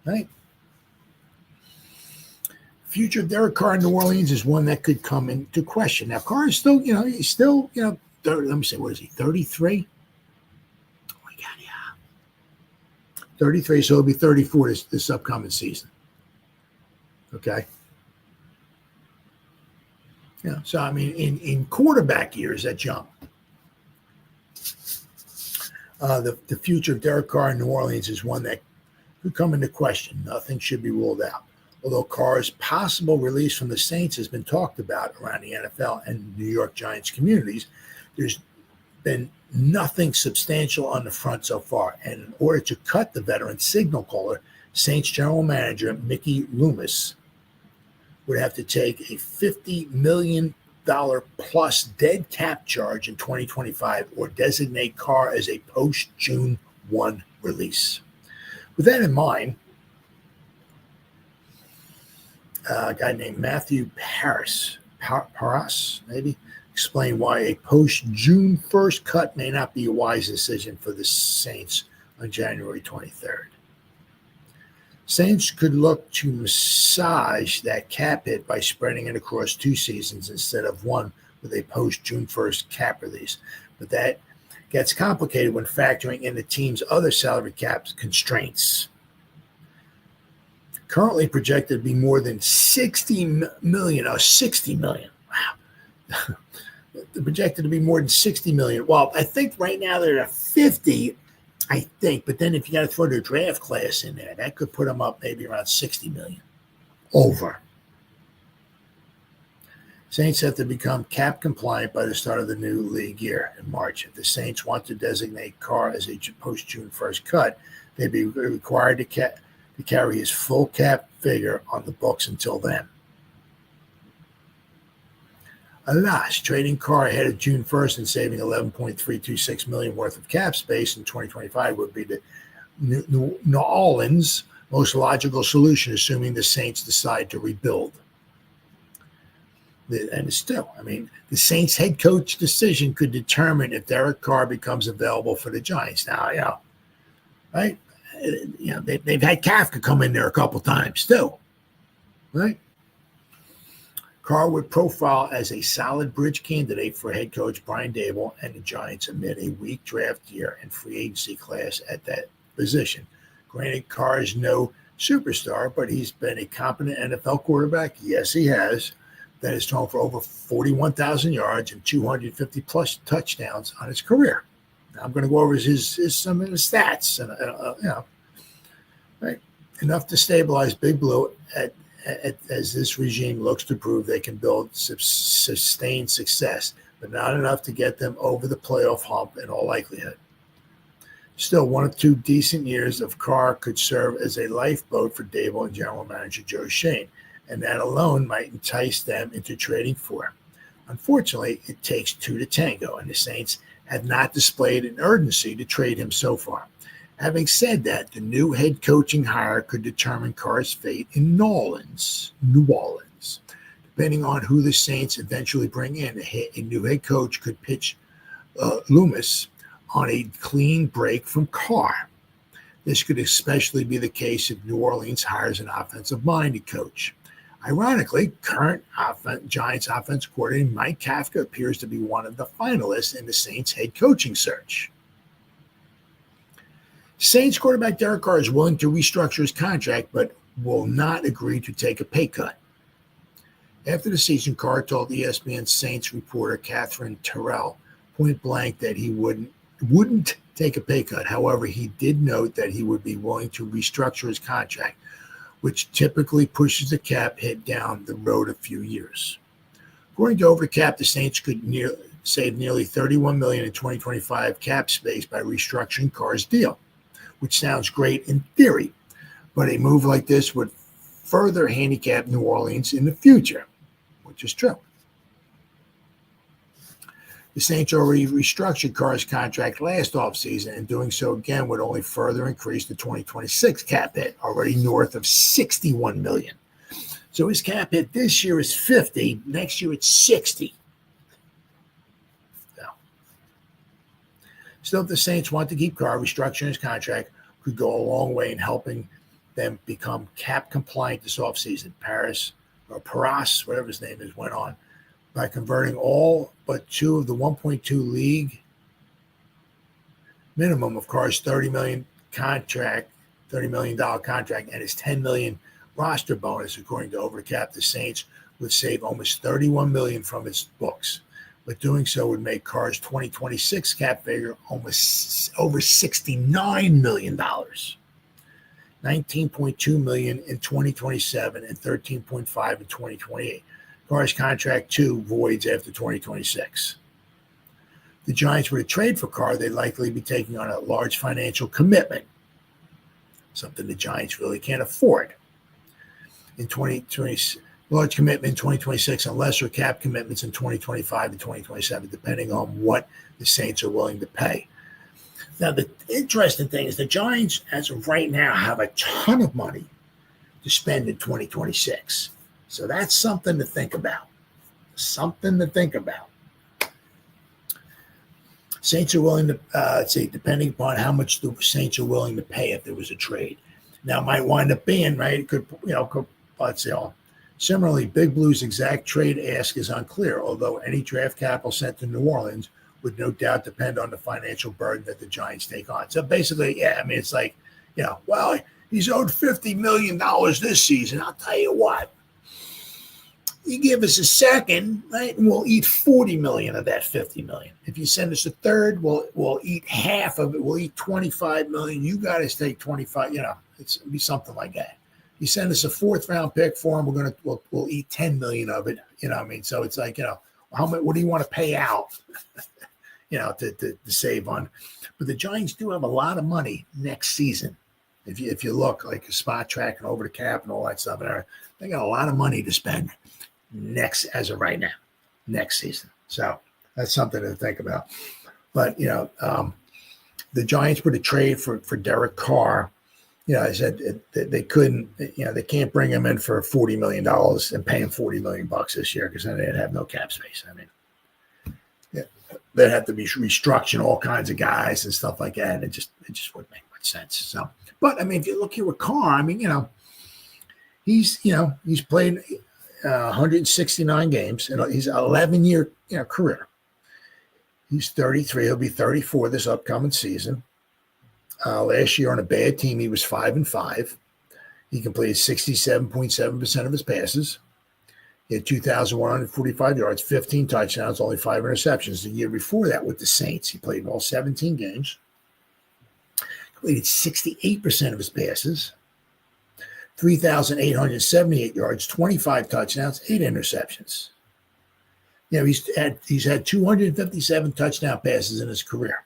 right? Future of Derek Carr in New Orleans is one that could come into question. Now, Carr is still, he's still, let me say, what is he, 33? Oh, my God, yeah. 33, so he'll be 34 this upcoming season. Okay? Yeah, so, I mean, in quarterback years, that jump. The future of Derek Carr in New Orleans is one that could come into question. Nothing should be ruled out. Although Carr's possible release from the Saints has been talked about around the NFL and New York Giants communities, there's been nothing substantial on the front so far. And in order to cut the veteran signal caller, Saints general manager Mickey Loomis would have to take a $50 million plus dead cap charge in 2025 or designate Carr as a post-June 1 release. With that in mind, a guy named Matthew Paras, maybe, explain why a post-June 1st cut may not be a wise decision for the Saints on January 23rd. Saints could look to massage that cap hit by spreading it across 2 seasons instead of one with a post-June 1st cap release. But that gets complicated when factoring in the team's other salary cap constraints. Currently projected to be more than $60 million. Wow. They're projected to be more than $60 million. Well, I think right now they're at 50, I think. But then if you got to throw their draft class in there, that could put them up maybe around $60 million over. Saints have to become cap compliant by the start of the new league year in March. If the Saints want to designate Carr as a post-June 1st cut, they'd be required to carry his full cap figure on the books until then. Alas, trading Carr ahead of June 1st and saving $11.326 million worth of cap space in 2025 would be the New Orleans' most logical solution, assuming the Saints decide to rebuild. And still, the Saints head coach decision could determine if Derek Carr becomes available for the Giants. Now, right? They've had Kafka come in there a couple times too, right? Carr would profile as a solid bridge candidate for head coach Brian Daboll and the Giants amid a weak draft year and free agency class at that position. Granted, Carr is no superstar, but he's been a competent NFL quarterback. Yes, he has. That has thrown for over 41,000 yards and 250 plus touchdowns on his career. Now, I'm going to go over some of his stats, and right, enough to stabilize Big Blue as this regime looks to prove they can build sustained success, but not enough to get them over the playoff hump in all likelihood. Still, 1 or 2 decent years of Carr could serve as a lifeboat for Daboll and general manager Joe Schoen, and that alone might entice them into trading for him. Unfortunately, it takes 2 to tango, and the Saints have not displayed an urgency to trade him so far. Having said that, the new head coaching hire could determine Carr's fate in New Orleans. Depending on who the Saints eventually bring in, a new head coach could pitch Loomis on a clean break from Carr. This could especially be the case if New Orleans hires an offensive-minded coach. Ironically, current Giants offensive coordinator Mike Kafka appears to be one of the finalists in the Saints head coaching search. Saints quarterback Derek Carr is willing to restructure his contract, but will not agree to take a pay cut. After the season, Carr told ESPN Saints reporter Catherine Terrell point blank that he wouldn't take a pay cut. However, he did note that he would be willing to restructure his contract, which typically pushes the cap hit down the road a few years. According to Overcap, the Saints could save nearly $31 million in 2025 cap space by restructuring Carr's deal, which sounds great in theory, but a move like this would further handicap New Orleans in the future, which is true. The Saints already restructured Carr's contract last offseason, and doing so again would only further increase the 2026 cap hit, already north of $61 million. So his cap hit this year is 50, next year it's 60. Still, if the Saints want to keep Carr, restructuring his contract could go a long way in helping them become cap compliant this offseason. Paras, whatever his name is, went on by converting all but 2 of the 1.2 league minimum of Carr's $30 million contract and his $10 million roster bonus. According to Overcap, the Saints would save almost $31 million from its books, but doing so would make Carr's 2026 cap figure almost over $69 million. $19.2 million in 2027 and $13.5 in 2028. Carr's contract, too, voids after 2026. If the Giants were to trade for Carr, they'd likely be taking on a large financial commitment, something the Giants really can't afford. In 2020, large commitment in 2026 and lesser cap commitments in 2025 and 2027, depending on what the Saints are willing to pay. Now, the interesting thing is the Giants, as of right now, have a ton of money to spend in 2026. So that's something to think about. Saints are willing to, let's see, depending upon how much the Saints are willing to pay if there was a trade. Now, it might wind up being, right, it could, let's see, similarly, Big Blue's exact trade ask is unclear, although any draft capital sent to New Orleans would no doubt depend on the financial burden that the Giants take on. So basically, yeah, I mean, it's like, well, he's owed $50 million this season. I'll tell you what, you give us a second, right, and we'll eat $40 million of that $50 million. If you send us a third, we'll eat half of it. We'll eat $25 million. You got to take 25. It'll be something like that. You send us a fourth round pick for him, we'll eat 10 million of it. I mean, so it's like, how much? What do you want to pay out? To save on. But the Giants do have a lot of money next season. If you look like a Spotrac and over the cap and all that stuff, they got a lot of money to spend as of right now, next season. So that's something to think about. But the Giants put a trade for Derek Carr. I said they couldn't. They can't bring him in for $40 million and pay him $40 million this year because then they'd have no cap space. I mean, they'd have to be restructuring all kinds of guys and stuff like that. And it just wouldn't make much sense. So, but I mean, if you look here with Carr, I mean, he's played 169 games and he's an 11-year career. He's 33. He'll be 34 this upcoming season. Last year on a bad team, he was 5-5. He completed 67.7% of his passes. He had 2,145 yards, 15 touchdowns, only 5 interceptions. The year before that with the Saints, he played in all 17 games. Completed 68% of his passes, 3,878 yards, 25 touchdowns, 8 interceptions. He's had 257 touchdown passes in his career.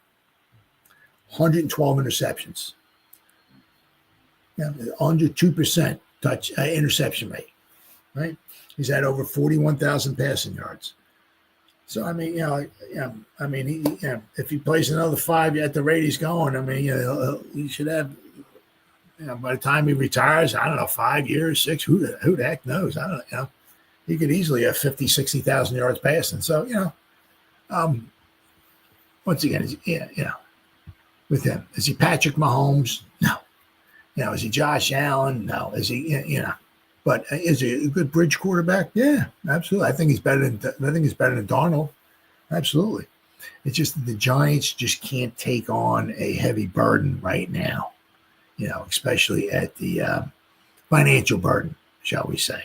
112 interceptions. Under 2% interception rate, right? He's had over 41,000 passing yards. So I mean, if he plays another 5 at the rate he's going, I mean, he should have. By the time he retires, I don't know, 5 years, 6. Who the heck knows? I don't know. He could easily have 50, 60,000 yards passing. So once again, with him. Is he Patrick Mahomes? No. Is he Josh Allen? No. Is he, but is he a good bridge quarterback? Yeah, absolutely. I think he's better than Darnold. Absolutely. It's just that the Giants just can't take on a heavy burden right now, especially at the financial burden, shall we say.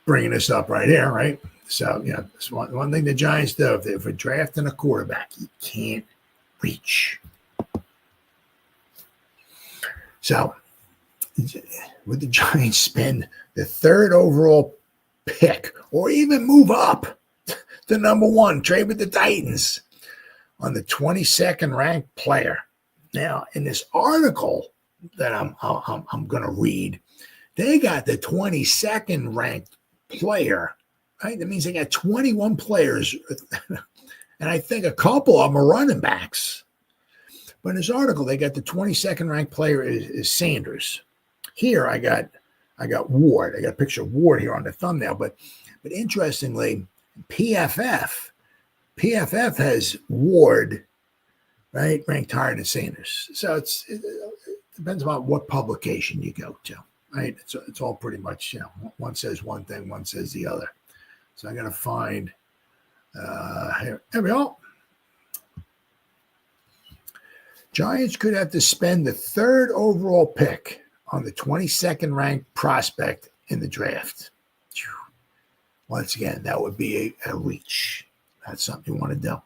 Bringing this up right here, right? So, it's one thing the Giants do. If they're drafting a quarterback, you can't reach. So, would the Giants spend the 3rd overall pick or even move up to number 1, trade with the Titans on the 22nd ranked player? Now, in this article that I'm going to read, they got the 22nd ranked player. Right? That means they got 21 players, and I think a couple of them are running backs. But in this article, they got the 22nd ranked player is Sanders. Here, I got Ward. I got a picture of Ward here on the thumbnail. But interestingly, PFF has Ward, right, ranked higher than Sanders. So it depends on what publication you go to, right? It's all pretty much, one says one thing, one says the other. So I'm going to find, here we go. Giants could have to spend the 3rd overall pick on the 22nd ranked prospect in the draft. Once again, that would be a reach. That's something you want to do.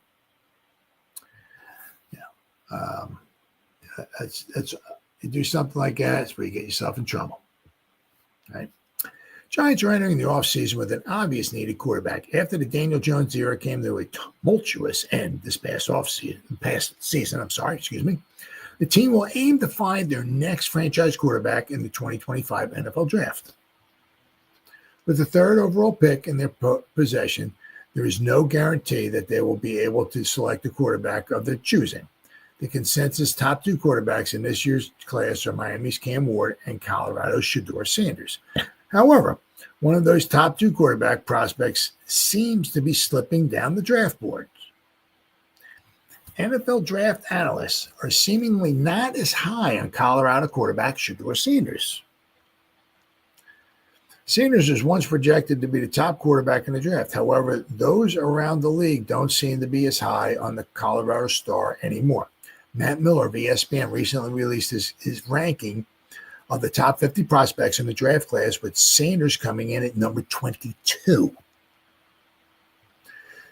That's you do something like that, it's where you get yourself in trouble. Right? Giants are entering the offseason with an obvious needed quarterback. After the Daniel Jones era came to a tumultuous end this past season. The team will aim to find their next franchise quarterback in the 2025 NFL Draft. With the 3rd overall pick in their possession, there is no guarantee that they will be able to select a quarterback of their choosing. The consensus top 2 quarterbacks in this year's class are Miami's Cam Ward and Colorado's Shedeur Sanders. However, one of those top 2 quarterback prospects seems to be slipping down the draft board. NFL draft analysts are seemingly not as high on Colorado quarterback Shedeur Sanders. Sanders was once projected to be the top quarterback in the draft. However, those around the league don't seem to be as high on the Colorado star anymore. Matt Miller of ESPN recently released his ranking of the top 50 prospects in the draft class, with Sanders coming in at number 22.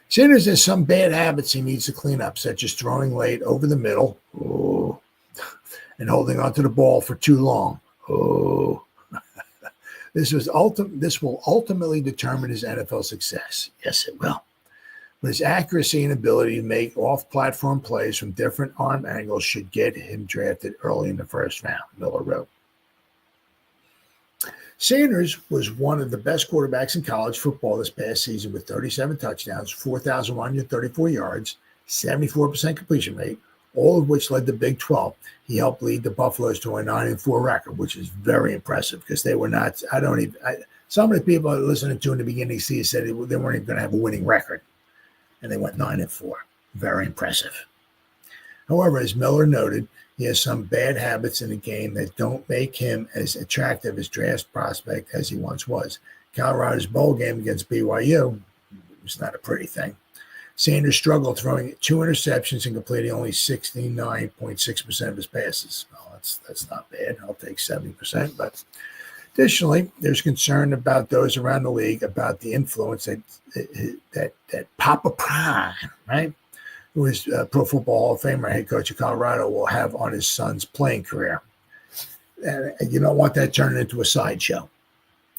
Sanders has some bad habits he needs to clean up, such as throwing late over the middle and holding onto the ball for too long. This will ultimately determine his NFL success. Yes, it will. But his accuracy and ability to make off-platform plays from different arm angles should get him drafted early in the first round, Miller wrote. Sanders was one of the best quarterbacks in college football this past season with 37 touchdowns, 4,134 yards, 74% completion rate, all of which led the Big 12. He helped lead the Buffaloes to a 9-4 record, which is very impressive because they were not. Some of the people I was listening to in the beginning of the season said they weren't even going to have a winning record, and they went 9-4. Very impressive. However, as Miller noted, he has some bad habits in the game that don't make him as attractive as draft prospect as he once was. Colorado's bowl game against BYU was not a pretty thing. Sanders struggled throwing 2 interceptions and completing only 69.6% of his passes. Well, that's not bad. I'll take 70%. But additionally, there's concern about those around the league about the influence that Papa Prime, right, who is Pro Football Hall of Famer, head coach of Colorado, will have on his son's playing career. And you don't want that turning into a sideshow.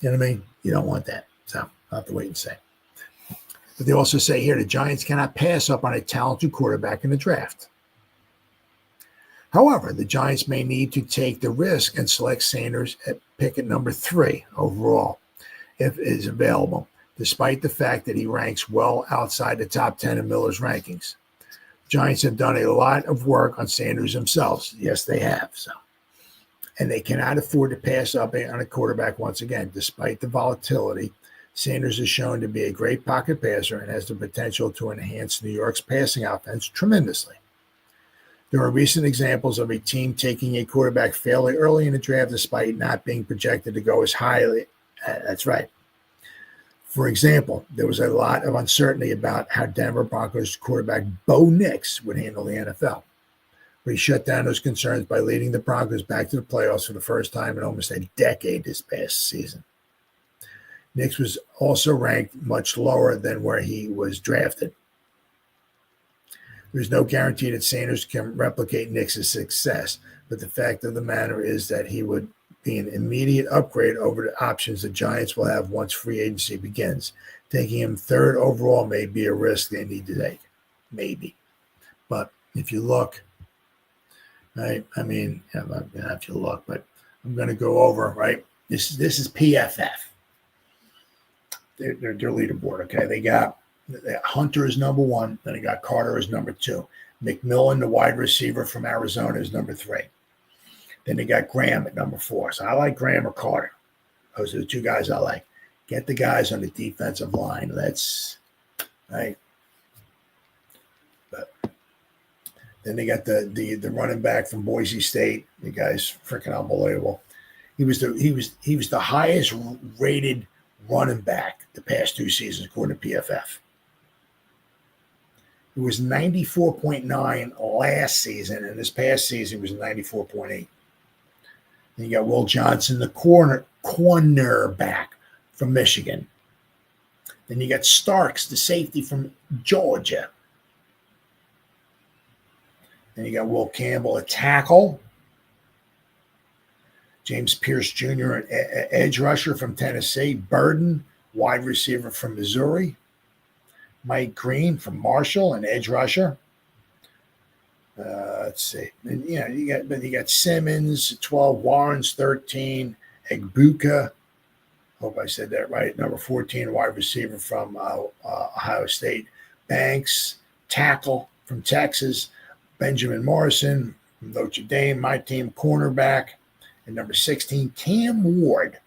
You know what I mean? You don't want that. So I'll have to wait and see. But they also say here the Giants cannot pass up on a talented quarterback in the draft. However, the Giants may need to take the risk and select Sanders at pick at number 3 overall if it is available, despite the fact that he ranks well outside the top 10 in Miller's rankings. Giants have done a lot of work on Sanders themselves. Yes, they have. And they cannot afford to pass up on a quarterback once again. Despite the volatility, Sanders is shown to be a great pocket passer and has the potential to enhance New York's passing offense tremendously. There are recent examples of a team taking a quarterback fairly early in the draft despite not being projected to go as highly. That's right. For example, there was a lot of uncertainty about how Denver Broncos quarterback Bo Nix would handle the NFL. But he shut down those concerns by leading the Broncos back to the playoffs for the first time in almost a decade this past season. Nix was also ranked much lower than where he was drafted. There's no guarantee that Sanders can replicate Nix's success, but the fact of the matter is that he would be an immediate upgrade over the options the Giants will have once free agency begins. Taking him 3rd overall may be a risk they need to take. Maybe. But if you look, right, I mean, if you look, but I'm going to go over, right, this is PFF. Their leaderboard, okay? They got Hunter is number 1, then they got Carter as number 2. McMillan, the wide receiver from Arizona, is number 3. Then they got Graham at number 4. So I like Graham or Carter. Those are the 2 guys I like. Get the guys on the defensive line. Let's, right? But then they got the running back from Boise State. The guy's freaking unbelievable. He was the highest rated running back the past 2 seasons according to PFF. It was 94.9 last season, and this past season was 94.8. Then you got Will Johnson, the cornerback from Michigan. Then you got Starks, the safety from Georgia. Then you got Will Campbell, a tackle. James Pierce Jr., an edge rusher from Tennessee. Burden, wide receiver from Missouri. Mike Green from Marshall, an edge rusher. Let's see. And, you got Simmons, 12, Warrens, 13, Egbuka. Hope I said that right. Number 14, wide receiver from Ohio State. Banks, tackle from Texas. Benjamin Morrison from Notre Dame, my team, cornerback. And number 16, Cam Ward.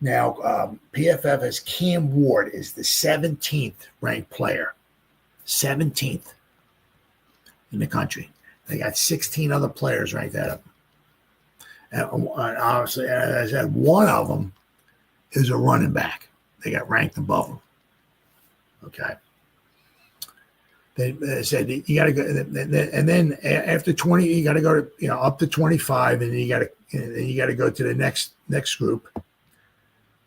Now, PFF has Cam Ward is the 17th ranked player, 17th in the country. They got 16 other players ranked at him. And obviously, as I said, one of them is a running back. They got ranked above him. Okay. They said you got to go, and then after 20, you got to go to up to 25, and then you got to go to the next group.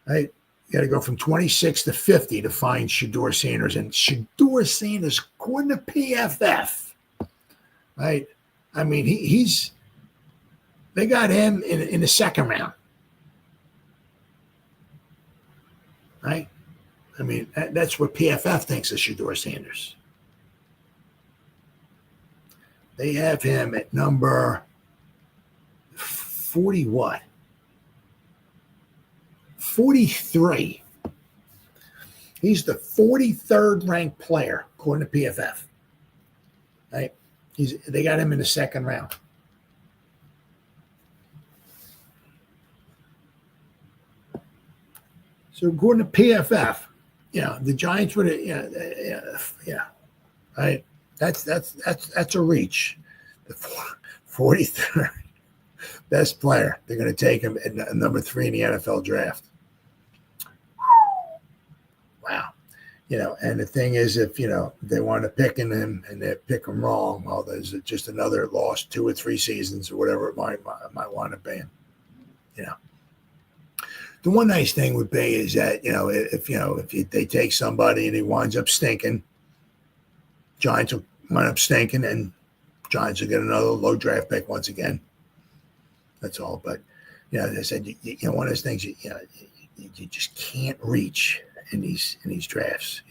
Right, you got to go from 26 to 50 to find Shedeur Sanders, and Shedeur Sanders, according to PFF, right? I mean, they got him in the second round, right? I mean, that's what PFF thinks of Shedeur Sanders. They have him at number 40 what? 43. He's the 43rd ranked player, according to PFF. Right? They got him in the second round. So according to PFF, the Giants would have, right? That's a reach. The 43rd best player. They're going to take him at number 3 in the NFL draft. Wow. And the thing is, if, they want to pick him and they pick him wrong, well, there's just another lost 2 or 3 seasons or whatever it might want to be. The one nice thing would be is that, if they take somebody and he winds up stinking, Giants will wind up stinking and Giants will get another low draft pick once again. That's all. But, as I said, one of those things, you just can't reach in these drafts,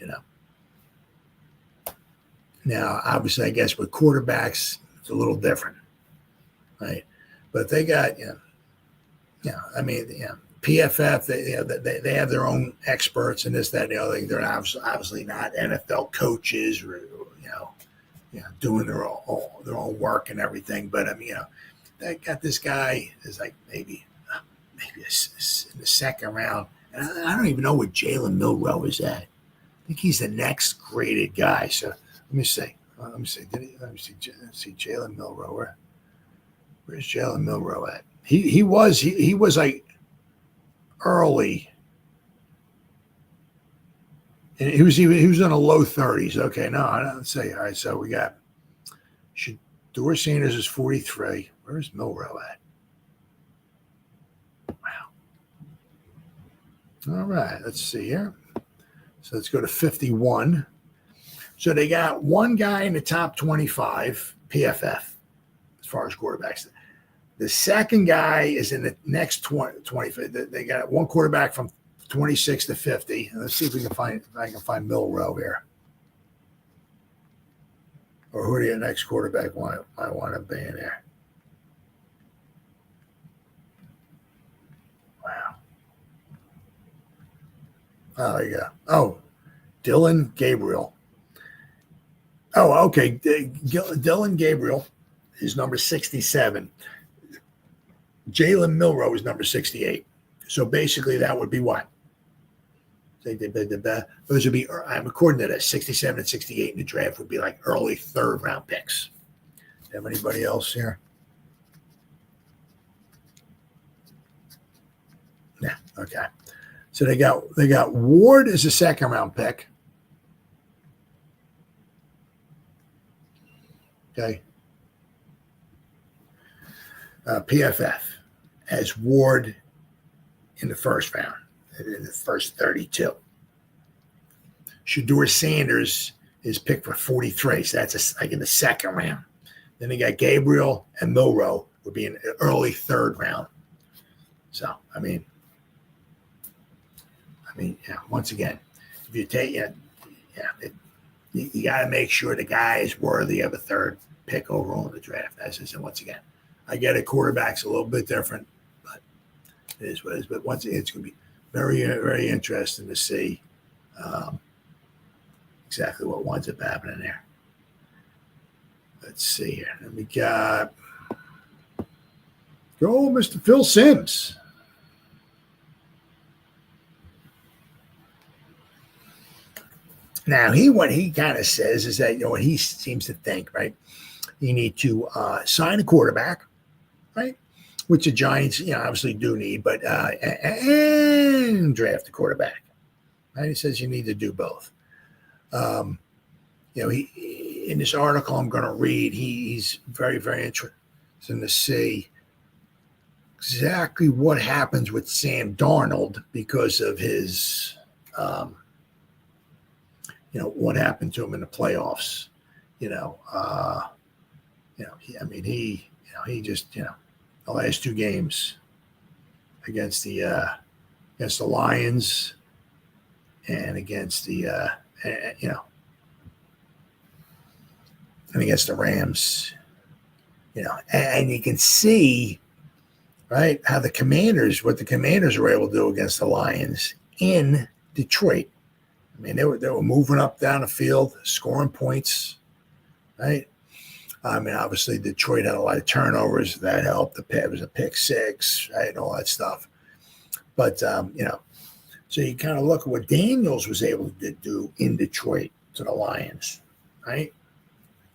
Now, obviously, I guess with quarterbacks, it's a little different, right? But they got, PFF, they have their own experts and this, that, and the other thing. They're obviously not NFL coaches or, doing their own work and everything. But, they got this guy is like maybe in the second round. And I don't even know where Jalen Milroe is at. I think he's the next graded guy. So let me see. Let me see Jalen Milroe. Where's Jalen Milroe at? He was like early. And he was in the low 30s. Okay, no, I don't say. All right, so we got Shedeur Sanders is 43. Where's Milroe at? All right, let's see here. So let's go to 51. So they got one guy in the top 25, PFF, as far as quarterbacks. The second guy is in the next 25. They got one quarterback from 26 to 50. And let's see if I can find Milroe here. Or who do your next quarterback might want to be in there? Wow. Oh, there you go. Oh, Dylan Gabriel. Oh, okay. Dylan Gabriel is number 67. Jalen Milroe is number 68. So basically that would be what? Those would be, according to that, 67 and 68 in the draft would be like early third round picks. Have anybody else here? Yeah, okay. So they got Ward as a second round pick. Okay. PFF as Ward in the first round, in the first 32. Shedeur Sanders is picked for 43, so that's like in the second round. Then they got Gabriel and Milroe would be in the early third round. So, once again, if you take you got to make sure the guy is worthy of a third pick overall in the draft. As I said, once again, I get it. Quarterback's a little bit different, but it is what it is. But once again, it's going to be very, very interesting to see exactly what winds up happening there. Let's see here. Then we got Mr. Phil Simms. Now, what he kind of says is that, what he seems to think, right? You need to sign a quarterback, right? Which the Giants, obviously do need, but and draft a quarterback. Right? He says you need to do both. He in this article I'm going to read, he's very, very interested to see exactly what happens with Sam Darnold because of his, what happened to him in the playoffs. He just, the last two games against the Lions and against the, and against the Rams, and you can see, right, how what the Commanders were able to do against the Lions in Detroit. I mean, they were moving up down the field, scoring points, right? I mean, obviously Detroit had a lot of turnovers that helped. It was a pick six, right, and all that stuff. But so you kind of look at what Daniels was able to do in Detroit to the Lions, right?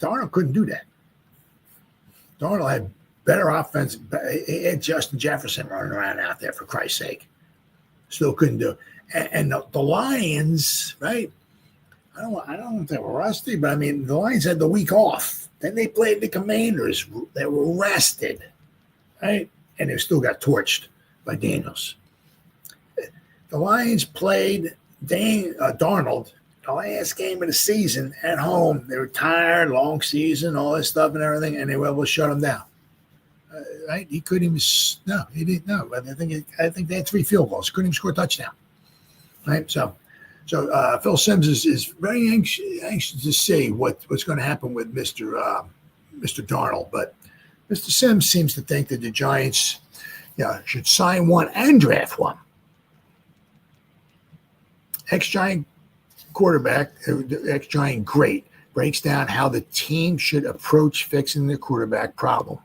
Darnold couldn't do that. Darnold had better offense. He had Justin Jefferson running around out there, for Christ's sake. Still couldn't do it. And the Lions, right? I don't know if they were rusty, but I mean, the Lions had the week off. Then they played the Commanders. They were rested, right? And they still got torched by Daniels. The Lions played Darnold the last game of the season at home. They were tired, long season, all this stuff and everything, and they were able to shut him down. Right? He couldn't even. No, he didn't. No, I think they had 3 field goals. Couldn't even score a touchdown. Right? So Phil Simms is very anxious to see what's going to happen with Mr. Darnold. But Mr. Simms seems to think that the Giants, should sign one and draft one. Ex-Giant quarterback, ex-Giant great, breaks down how the team should approach fixing the quarterback problem.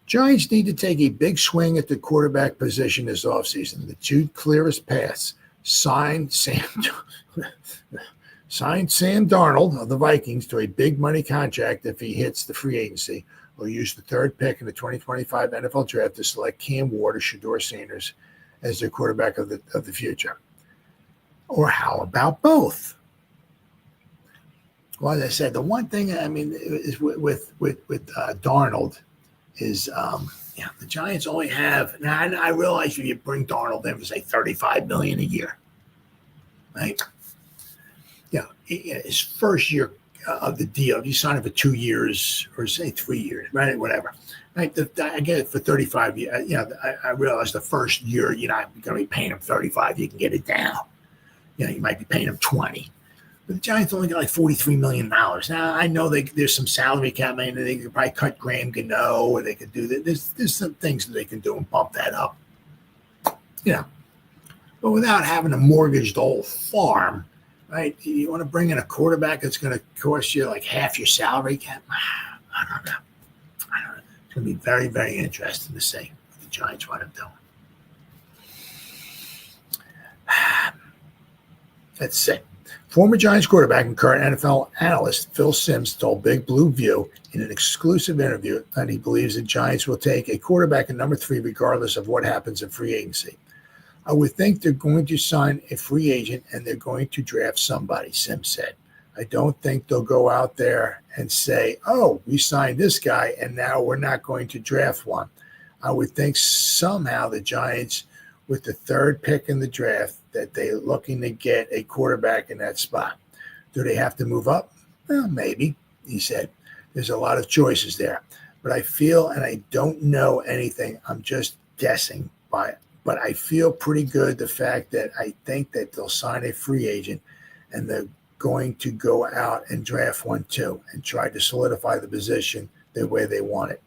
Giants need to take a big swing at the quarterback position this offseason. The 2 clearest paths: sign Sam Darnold of the Vikings to a big money contract if he hits the free agency, or use the 3rd pick in the 2025 NFL draft to select Cam Ward or Shedeur Sanders as their quarterback of the future. Or how about both? Well, as I said, the one thing is with Darnold is the Giants only have. Now I realize if you bring Darnold in for say $35 million a year, right? His first year of the deal, you sign it for 2 years or say 3 years, right? Whatever. Right? I get it for 35 years. I realize the first year you're not going to be paying him 35. You can get it down. You might be paying him 20. But the Giants only got like $43 million. Now, I know there's some salary cap money. They could probably cut Graham Gano, or they could do that. There's some things that they can do and bump that up. But without having to mortgage the whole farm, right? You want to bring in a quarterback that's going to cost you like half your salary cap? I don't know. It's going to be very, very interesting to see what the Giants want to do. Let's see. Former Giants quarterback and current NFL analyst Phil Simms told Big Blue View in an exclusive interview that he believes the Giants will take a quarterback at number 3 regardless of what happens in free agency. I would think they're going to sign a free agent and they're going to draft somebody, Simms said. I don't think they'll go out there and say, oh, we signed this guy and now we're not going to draft one. I would think somehow the Giants, with the 3rd pick in the draft, that they're looking to get a quarterback in that spot. Do they have to move up? Well, maybe, he said. There's a lot of choices there. But I feel, and I don't know anything, I'm just guessing by it. But I feel pretty good the fact that I think that they'll sign a free agent and they're going to go out and draft one too and try to solidify the position the way they want it.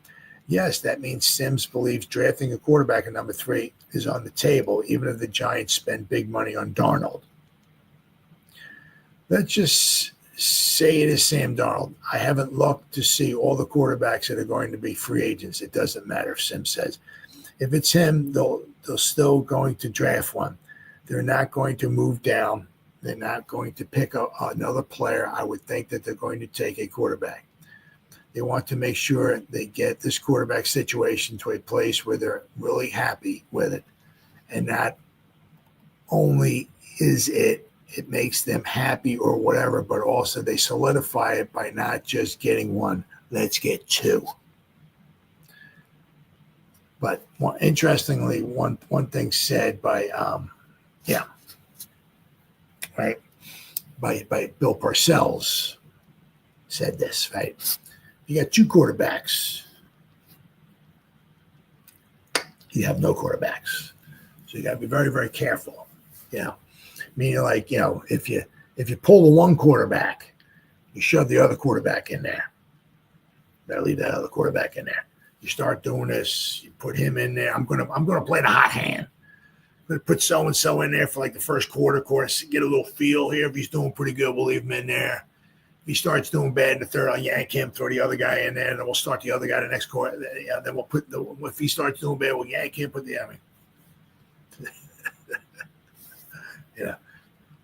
Yes, that means Simms believes drafting a quarterback at number 3 is on the table, even if the Giants spend big money on Darnold. Let's just say it is Sam Darnold. I haven't looked to see all the quarterbacks that are going to be free agents. It doesn't matter, Simms says. If it's him, they're still going to draft one. They're not going to move down, they're not going to pick another player. I would think that they're going to take a quarterback. They want to make sure they get this quarterback situation to a place where they're really happy with it. And not only is it makes them happy or whatever, but also they solidify it by not just getting one. Let's get two. But interestingly, one thing said by by Bill Parcells said this, right? You got two quarterbacks. You have no quarterbacks. So you got to be very, very careful. Meaning, like, if you pull the one quarterback, you shove the other quarterback in there. Better leave that other quarterback in there. You start doing this, you put him in there. I'm gonna play the hot hand. I'm gonna put so and so in there for like the first quarter, get a little feel here. If he's doing pretty good, we'll leave him in there. If he starts doing bad in the third, I'll yank him, throw the other guy in there, and then we'll start the other guy the next quarter. Then we'll put if he starts doing bad, we'll yank him, put the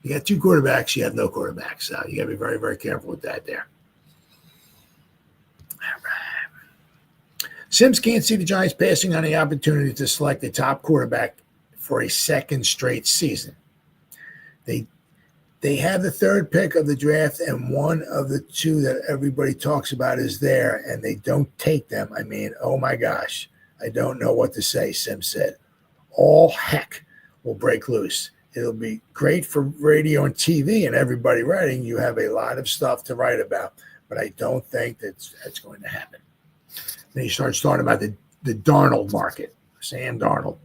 You got two quarterbacks, you have no quarterbacks. So you got to be very, very careful with that there. All right. Sims can't see the Giants passing on the opportunity to select a top quarterback for a second straight season. They have the third pick of the draft, and one of the two that everybody talks about is there, and they don't take them. I mean, oh my gosh, I don't know what to say, Sims said. All heck will break loose. It'll be great for radio and TV and everybody writing. You have a lot of stuff to write about, but I don't think that's going to happen. Then you start talking about the Darnold market, Sam Darnold.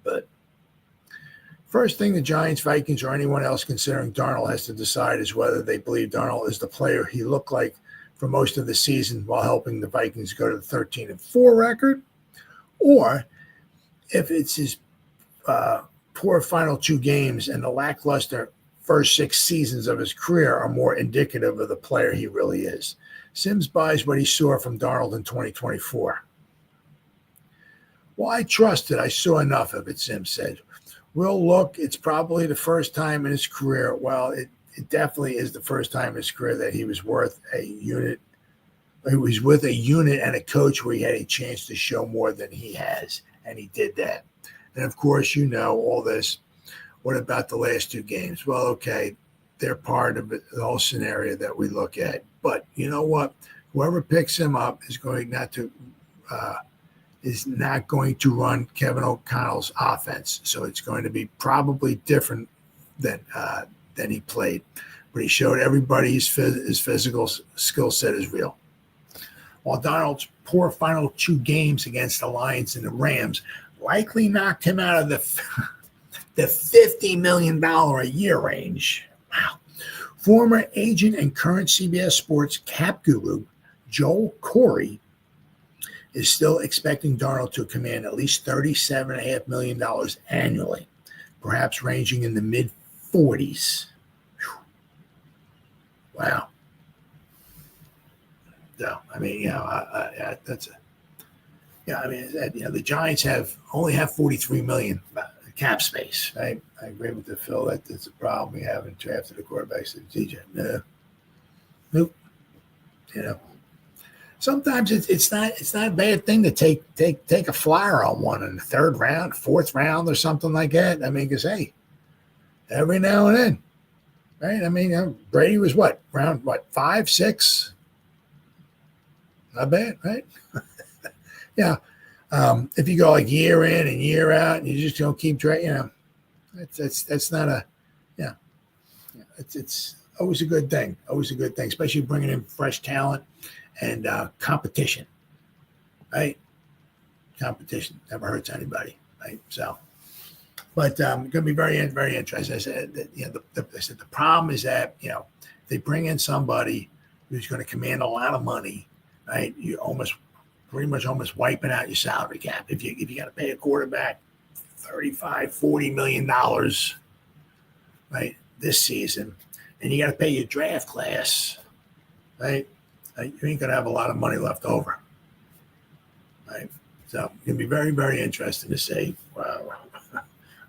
But first thing the Giants, Vikings, or anyone else considering Darnold has to decide is whether they believe Darnold is the player he looked like for most of the season while helping the Vikings go to the 13-4 record, or if it's his poor final two games and the lackluster first 6 seasons of his career are more indicative of the player he really is. Sims buys what he saw from Darnold in 2024. Well, I trusted. I saw enough of it, Sims said. We'll look. It's probably the first time in his career. Well, it definitely is the first time in his career that he was worth a unit. He was with a unit and a coach where he had a chance to show more than he has, and he did that. And, of course, all this. What about the last 2 games? Well, okay, they're part of the whole scenario that we look at. But you know what? Whoever picks him up is not going to run Kevin O'Connell's offense. So it's going to be probably different than he played. But he showed everybody his physical skill set is real. While Donald's poor final 2 games against the Lions and the Rams likely knocked him out of the $50 million a year range. Wow. Former agent and current CBS Sports cap guru Joel Corey is still expecting Darnold to command at least $37.5 million annually, perhaps ranging in the mid-40s. Wow. So, I mean, that's a. Yeah, I mean, the Giants only have $43 million cap space, right? I agree with Phil that that's a problem we have in drafting the quarterbacks. DJ, nope. Sometimes it's not a bad thing to take a flyer on one in the 3rd round, 4th round, or something like that. I mean, because hey, every now and then, right? I mean, Brady was round 5, 6. Not bad, right? Yeah, if you go like year in and year out, and you just don't keep track, that's not a, it's always a good thing. Always a good thing, especially bringing in fresh talent and competition, right? Competition never hurts anybody, right? So, but going to be very, very interesting. I said that, the problem is that they bring in somebody who's going to command a lot of money, right? You pretty much almost wiping out your salary cap. If you got to pay a quarterback $35-40 million, right, this season, and you got to pay your draft class, right, you ain't going to have a lot of money left over, right? So it's going to be very, very interesting to see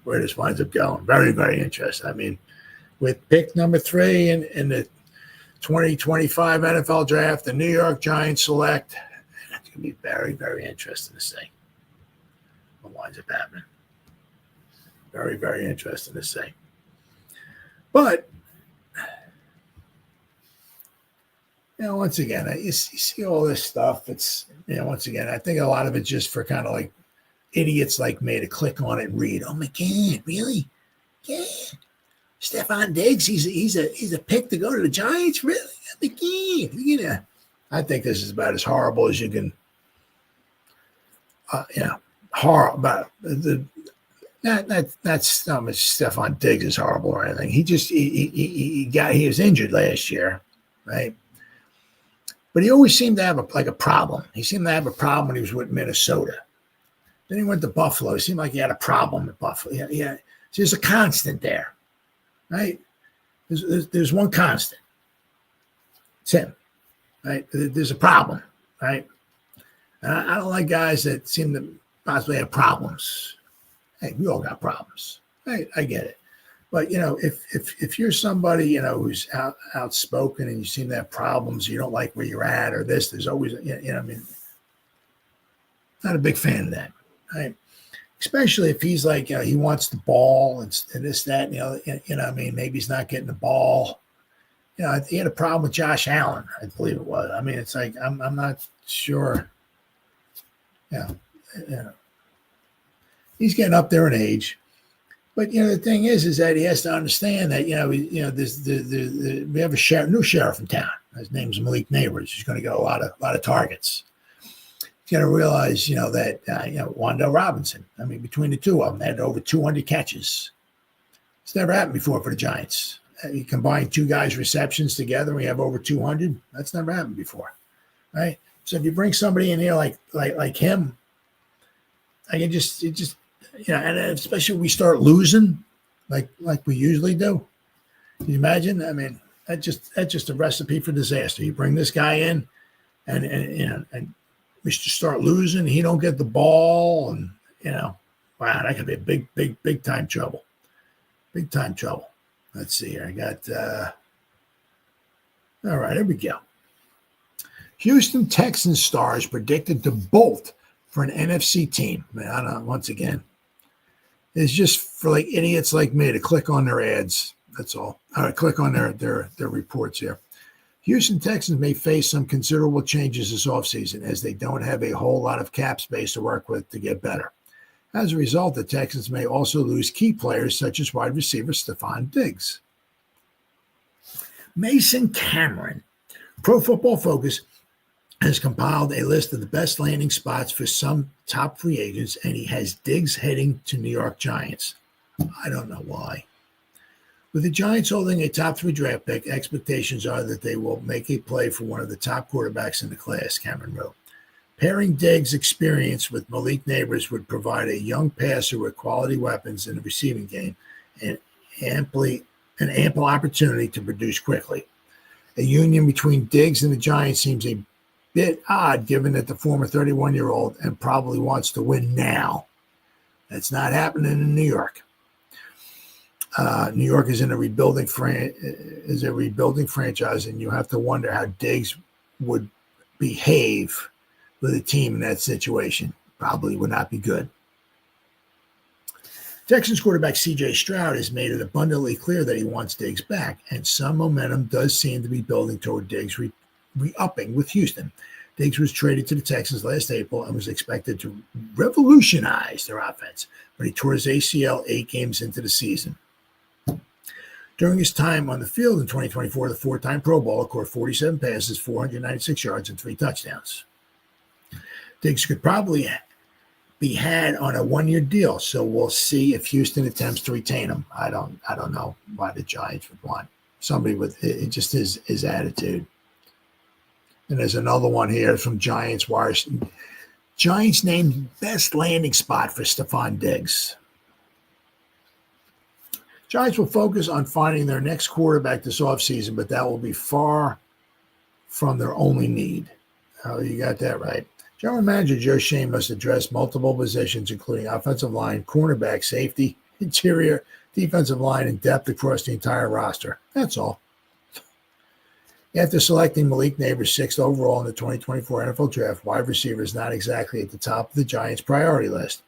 where this winds up going. Very, very interesting. I mean, with pick number 3 in the 2025 NFL Draft, the New York Giants select. It's going to be very, very interesting to see what winds up happening. Very, very interesting to see. But, once again, you see all this stuff. It's, once again, I think a lot of it's just for kind of like idiots like me to click on it and read. Oh my God, really? Yeah. Stephon Diggs, he's a pick to go to the Giants, really? Oh my God. I think this is about as horrible as you can. Horrible. About that's not much Stephon Diggs is horrible or anything. He was injured last year, right? But he always seemed to have a problem. He seemed to have a problem when he was with Minnesota. Then he went to Buffalo. It seemed like he had a problem at Buffalo. Yeah. So there's a constant there, right? There's one constant. It's him, right? There's a problem, right? I don't like guys that seem to possibly have problems. Hey, we all got problems. Hey, I get it. But, if you're somebody, who's outspoken and you seem to have problems, you don't like where you're at or this, there's always, not a big fan of that, right? Especially if he's like, he wants the ball and this, that, maybe he's not getting the ball. He had a problem with Josh Allen, I believe it was. I mean, it's like, I'm not sure. He's getting up there in age. But, the thing is that he has to understand that, we have a new sheriff in town. His name's Malik Neighbors. He's going to get a lot of targets. He's going to realize, that, Wan'Dale Robinson, between the two of them, they had over 200 catches. It's never happened before for the Giants. You combine two guys' receptions together, and we have over 200. That's never happened before, right? So if you bring somebody in here like him, it just and especially when we start losing, like we usually do. Can you imagine? That's just a recipe for disaster. You bring this guy in, and we start losing. He don't get the ball, and wow, that could be a big time trouble. Big time trouble. Let's see here. I got all right. Here we go. Houston Texans stars predicted to bolt for an NFC team. Man, I don't know. Once again, it's just for like idiots like me to click on their ads. That's all. All right, click on their reports here. Houston Texans may face some considerable changes this offseason as they don't have a whole lot of cap space to work with to get better. As a result, the Texans may also lose key players such as wide receiver Stephon Diggs. Mason Cameron, Pro Football Focus, has compiled a list of the best landing spots for some top free agents, and he has Diggs heading to New York Giants. I don't know why. With the Giants holding a top 3 draft pick, expectations are that they will make a play for one of the top quarterbacks in the class, Cameron wrote. Pairing Diggs' experience with Malik Neighbors would provide a young passer with quality weapons in the receiving game and an ample opportunity to produce quickly. A union between Diggs and the Giants seems a bit odd given that the former 31-year-old and probably wants to win now. That's not happening in New York. New York is in a rebuilding franchise, and you have to wonder how Diggs would behave with a team in that situation. Probably would not be good. Texans quarterback C.J. Stroud has made it abundantly clear that he wants Diggs back, and some momentum does seem to be building toward Diggs re-upping with Houston. Diggs was traded to the Texans last April and was expected to revolutionize their offense, but he tore his ACL 8 games into the season. During his time on the field in 2024, the 4-time Pro Bowler caught 47 passes, 496 yards, and 3 touchdowns. Diggs could probably be had on a 1-year deal, so we'll see if Houston attempts to retain him. I don't know why the Giants would want somebody with it, just his attitude. And there's another one here from Giants Wires. Giants named best landing spot for Stephon Diggs. Giants will focus on finding their next quarterback this offseason, but that will be far from their only need. Oh, you got that right. General Manager Joe Shane must address multiple positions, including offensive line, cornerback, safety, interior, defensive line, and depth across the entire roster. That's all. After selecting Malik Neighbors 6th overall in the 2024 NFL Draft, wide receiver is not exactly at the top of the Giants' priority list.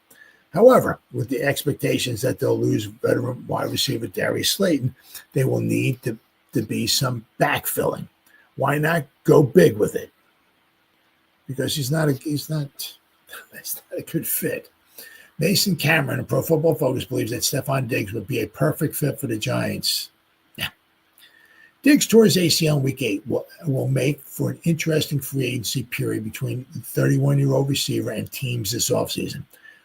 However, with the expectations that they'll lose veteran wide receiver Darius Slayton, they will need to be some backfilling. Why not go big with it? Because he's not a good fit. Mason Cameron of Pro Football Focus believes that Stephon Diggs would be a perfect fit for the Giants. Yeah. Diggs tore his ACL in Week 8 will make for an interesting free agency period between the 31-year-old receiver and teams this offseason.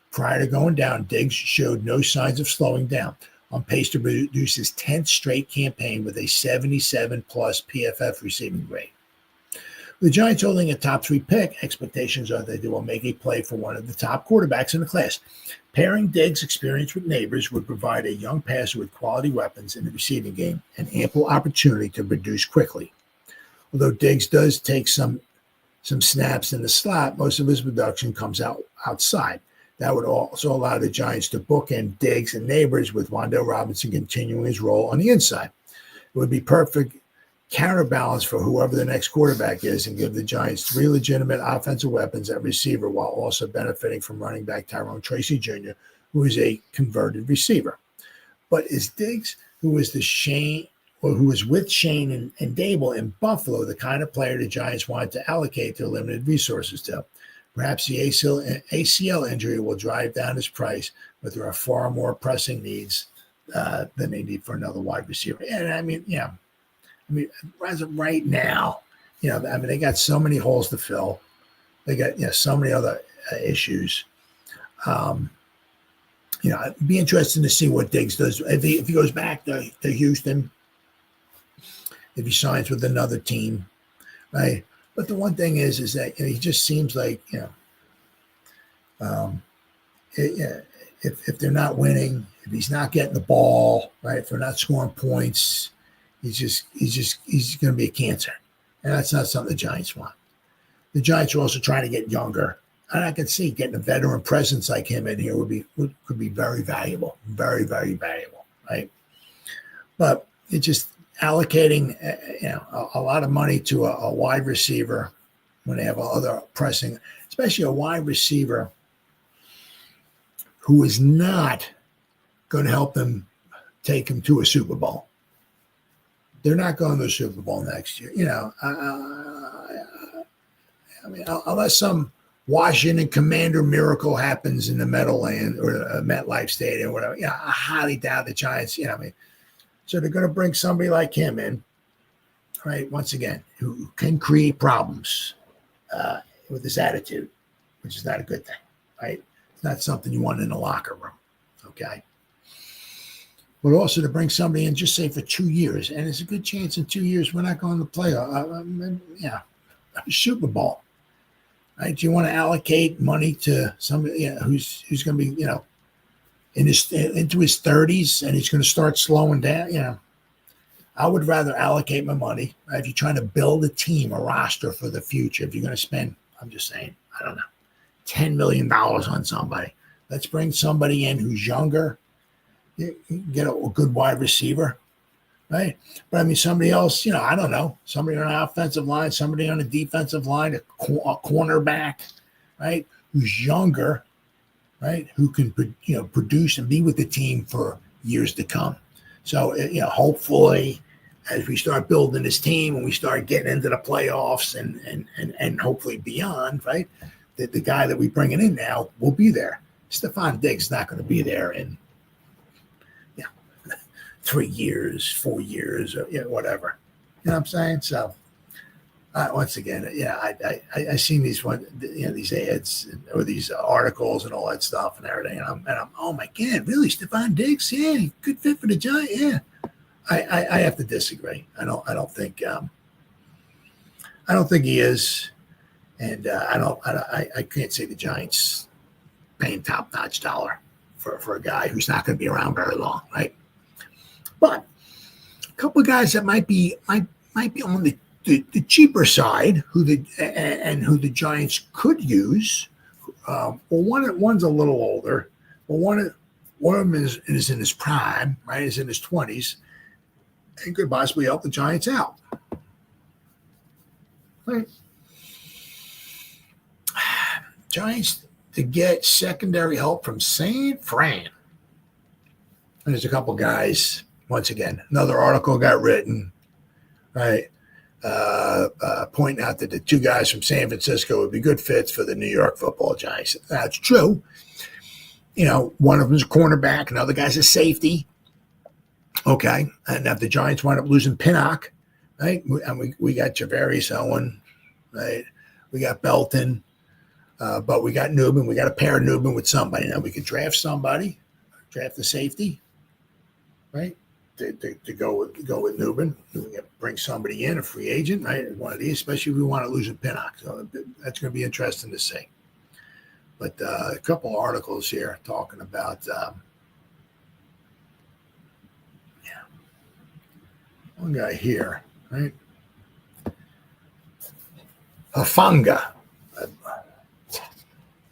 Prior to going down, Diggs showed no signs of slowing down, on pace to produce his 10th straight campaign with a 77-plus PFF receiving grade. The Giants holding a top 3 pick, expectations are that they will make a play for one of the top quarterbacks in the class. Pairing Diggs' experience with Neighbors would provide a young passer with quality weapons in the receiving game and ample opportunity to produce quickly. Although Diggs does take some snaps in the slot, most of his production comes outside. That would also allow the Giants to bookend Diggs and Neighbors, with Wan'Dale Robinson continuing his role on the inside. It would be perfect counterbalance for whoever the next quarterback is and give the Giants 3 legitimate offensive weapons at receiver while also benefiting from running back Tyrone Tracy Jr., who is a converted receiver. But is Diggs, who is with Shane and Dable in Buffalo, the kind of player the Giants want to allocate their limited resources to? Perhaps the ACL injury will drive down his price, but there are far more pressing needs than they need for another wide receiver. And as of right now, they got so many holes to fill. They got so many other issues. It'd be interesting to see what Diggs does if he goes back to Houston, if he signs with another team, right? But the one thing is that he just seems like if they're not winning, if he's not getting the ball, right? If they're not scoring points, he's going to be a cancer, and that's not something the Giants want. The Giants are also trying to get younger, and I can see getting a veteran presence like him in here could be very valuable, very, very valuable, right? But it's just allocating a lot of money to a wide receiver when they have other pressing, especially a wide receiver who is not going to help them take him to a Super Bowl. They're not going to the Super Bowl next year. Unless some Washington Commander miracle happens in the Meadowland or MetLife Stadium or whatever, I highly doubt the Giants, So they're going to bring somebody like him in, right? Once again, who can create problems with his attitude, which is not a good thing, right? It's not something you want in the locker room, okay? But also to bring somebody in, just say for 2 years, and there's a good chance in 2 years we're not going to play a Super Bowl, right? Do you want to allocate money to somebody who's going to be into his 30s and he's going to start slowing down? I would rather allocate my money, right? If you're trying to build a team, a roster for the future, if you're going to spend, I'm just saying, I don't know, $10 million on somebody, let's bring somebody in who's younger. You get a good wide receiver, right? But somebody else, I don't know, somebody on an offensive line, somebody on a defensive line, a cornerback, right? Who's younger, right? Who can, produce and be with the team for years to come. So, hopefully, as we start building this team and we start getting into the playoffs and hopefully beyond, right? That the guy that we bringing in now will be there. Stephon Diggs is not going to be there in 3 years, 4 years, or whatever. You know what I'm saying? So, once again, I seen these these ads or these articles and all that stuff and everything, and I'm oh my God, really, Stephon Diggs? Yeah, good fit for the Giants. Yeah, I have to disagree. I don't think he is, and I can't say the Giants paying top-notch dollar for a guy who's not going to be around very long, right? But a couple of guys that might be on the cheaper side, who the Giants could use. One's a little older, but One of them is in his prime, right? Is in his 20s, and could possibly help the Giants out. Right. Giants to get secondary help from St. Fran. And there's a couple guys. Once again, another article got written, right? Pointing out that the two guys from San Francisco would be good fits for the New York Football Giants. That's true. You know, one of them is a cornerback, another guy's a safety. Okay, and if the Giants wind up losing Pinnock, right, and we got Javarius Owen, right, we got Belton, but we got Newman. We got to pair Newman with somebody. Now we could draft somebody, draft the safety, right, to go with Newman. We can bring somebody in, a free agent, right, one of these, especially if we want to lose Pinnock. So that's going to be interesting to see. But a couple articles here talking about, one guy here, right? Hufanga.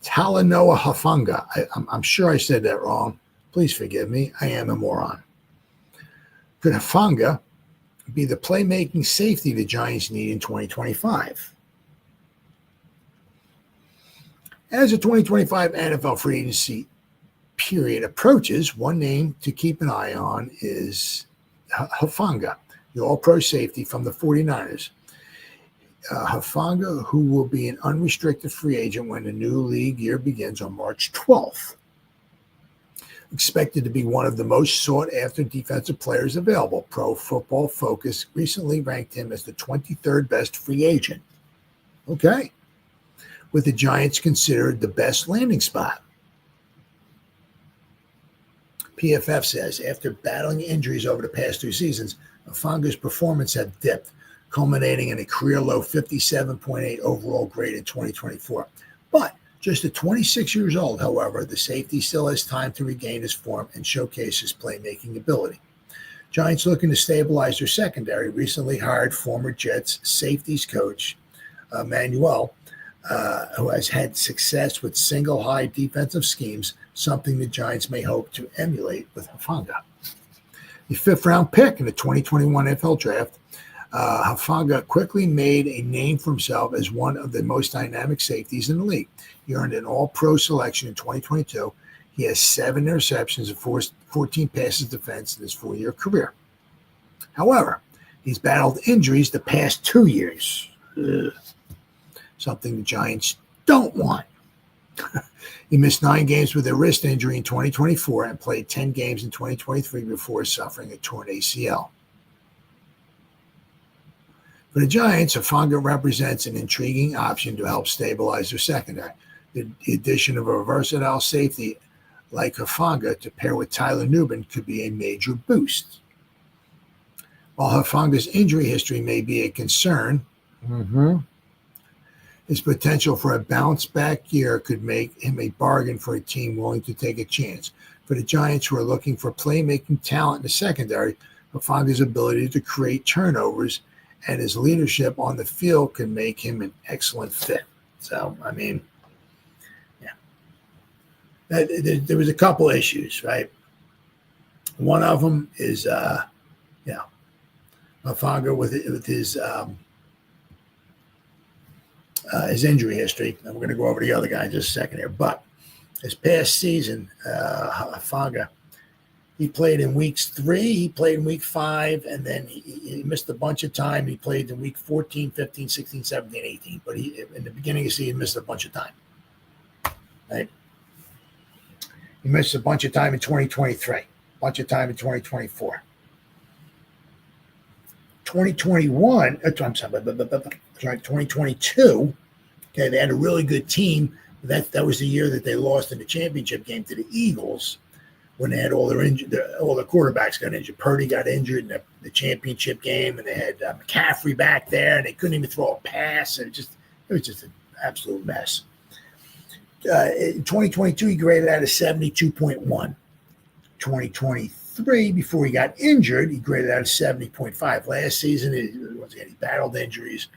Talanoa Hufanga. I'm sure I said that wrong. Please forgive me. I am a moron. Could Hufanga be the playmaking safety the Giants need in 2025? As the 2025 NFL free agency period approaches, one name to keep an eye on is Hufanga, the all-pro safety from the 49ers. Hufanga, who will be an unrestricted free agent when the new league year begins on March 12th. Expected to be one of the most sought-after defensive players available. Pro Football Focus recently ranked him as the 23rd best free agent. Okay. With the Giants considered the best landing spot. PFF says, after battling injuries over the past 2 seasons, Hufanga's performance had dipped, culminating in a career-low 57.8 overall grade in 2024. But just at 26 years old, however, the safety still has time to regain his form and showcase his playmaking ability. Giants looking to stabilize their secondary recently hired former Jets safeties coach Manuel, who has had success with single-high defensive schemes, something the Giants may hope to emulate with Hufanga. The 5th-round pick in the 2021 NFL Draft, Hufanga quickly made a name for himself as one of the most dynamic safeties in the league. He earned an All-Pro selection in 2022. He has 7 interceptions and 14 passes defense in his 4-year career. However, he's battled injuries the past 2 years. Something the Giants don't want. He missed 9 games with a wrist injury in 2024 and played 10 games in 2023 before suffering a torn ACL. For the Giants, Hufanga represents an intriguing option to help stabilize their secondary. The addition of a versatile safety like Hufanga to pair with Tyler Newman could be a major boost. While Hufanga's injury history may be a concern, his potential for a bounce-back year could make him a bargain for a team willing to take a chance. For the Giants, who are looking for playmaking talent in the secondary, Hufanga's ability to create turnovers and his leadership on the field can make him an excellent fit. So, I mean, yeah. There was a couple issues, right? One of them is, Hufanga with his injury history, and we're going to go over the other guy in just a second here. But this past season, Hufanga, he played in weeks 3, he played in week 5, and then he missed a bunch of time. He played in week 14, 15, 16, 17, 18. But in the beginning of the season, he missed a bunch of time. Right? He missed a bunch of time in 2023, a bunch of time in 2024. 2022, okay, they had a really good team. That was the year that they lost in the championship game to the Eagles when they had all their quarterbacks got injured. Purdy got injured in the championship game, and they had McCaffrey back there, and they couldn't even throw a pass. And it was just an absolute mess. In 2022, he graded out a 72.1. 2023, before he got injured, he graded out a 70.5. Last season, he battled injuries.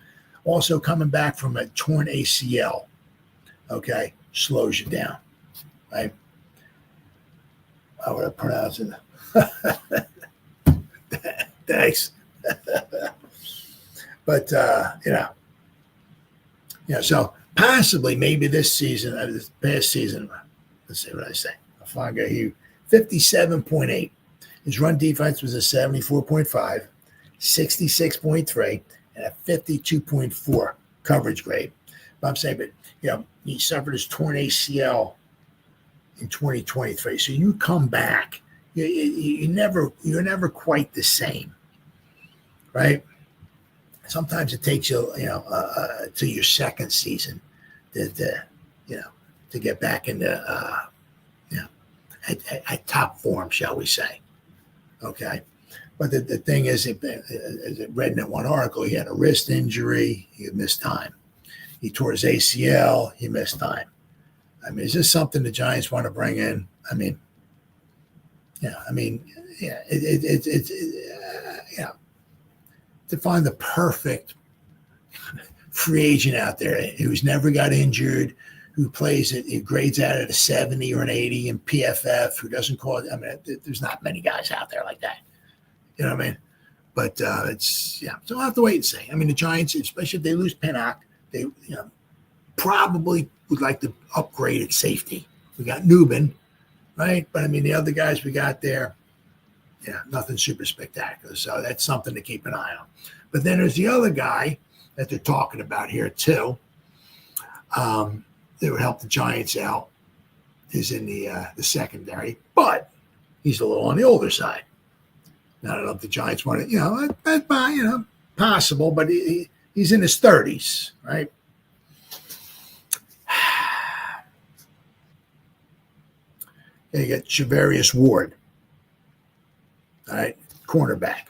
Also coming back from a torn ACL, okay, slows you down, right? How would I pronounce it? Thanks. But so possibly maybe this season, this past season, let's see what I say. Afanga, he 57.8. His run defense was a 74.5, 66.3, and a 52.4 coverage grade. But I'm saying, he suffered his torn ACL in 2023. So you come back, you're never quite the same, right? Sometimes it takes you, to your second season to get back into, at top form, shall we say? Okay. But the thing is, as I read in that one article, he had a wrist injury. He missed time. He tore his ACL. He missed time. I mean, is this something the Giants want to bring in? To find the perfect free agent out there who's never got injured, who plays it, who grades out at a 70 or an 80 in PFF, who doesn't call it. I mean, there's not many guys out there like that. You know what I mean? But so we'll have to wait and see. I mean, the Giants, especially if they lose Pinnock, they probably would like to upgrade at safety. We got Newman, right? But I mean, the other guys we got there, nothing super spectacular. So that's something to keep an eye on. But then there's the other guy that they're talking about here too. That would help the Giants out. Is in the secondary, but he's a little on the older side. Now, I don't know if the Giants want to, possible, but he's in his 30s, right? You got Charvarius Ward, all right, cornerback.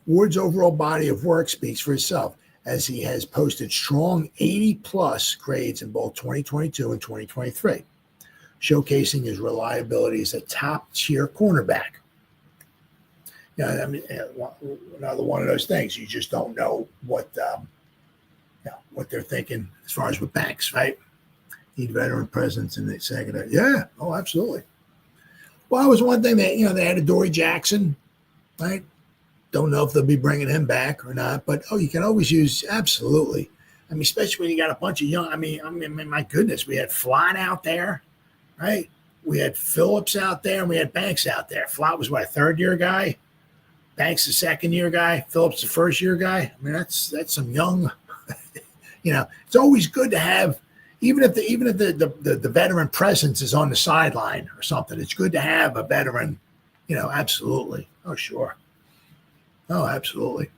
Ward's overall body of work speaks for itself, as he has posted strong 80-plus grades in both 2022 and 2023, showcasing his reliability as a top-tier cornerback. Another one of those things. You just don't know what they're thinking as far as with Banks, right? Need veteran presence in the secondary. Yeah, oh, absolutely. Well, it was one thing that, they added Dory Jackson, right? Don't know if they'll be bringing him back or not, but, you can always use, absolutely. I mean, especially when you got a bunch of young, I mean, my goodness, we had Flott out there, right? We had Phillips out there, and we had Banks out there. Flott was, a third-year guy? Banks, a second-year guy? Phillips, a first-year guy? I mean, that's some young, it's always good to have, even if the veteran presence is on the sideline or something, it's good to have a veteran, absolutely. Oh, sure. Oh, absolutely.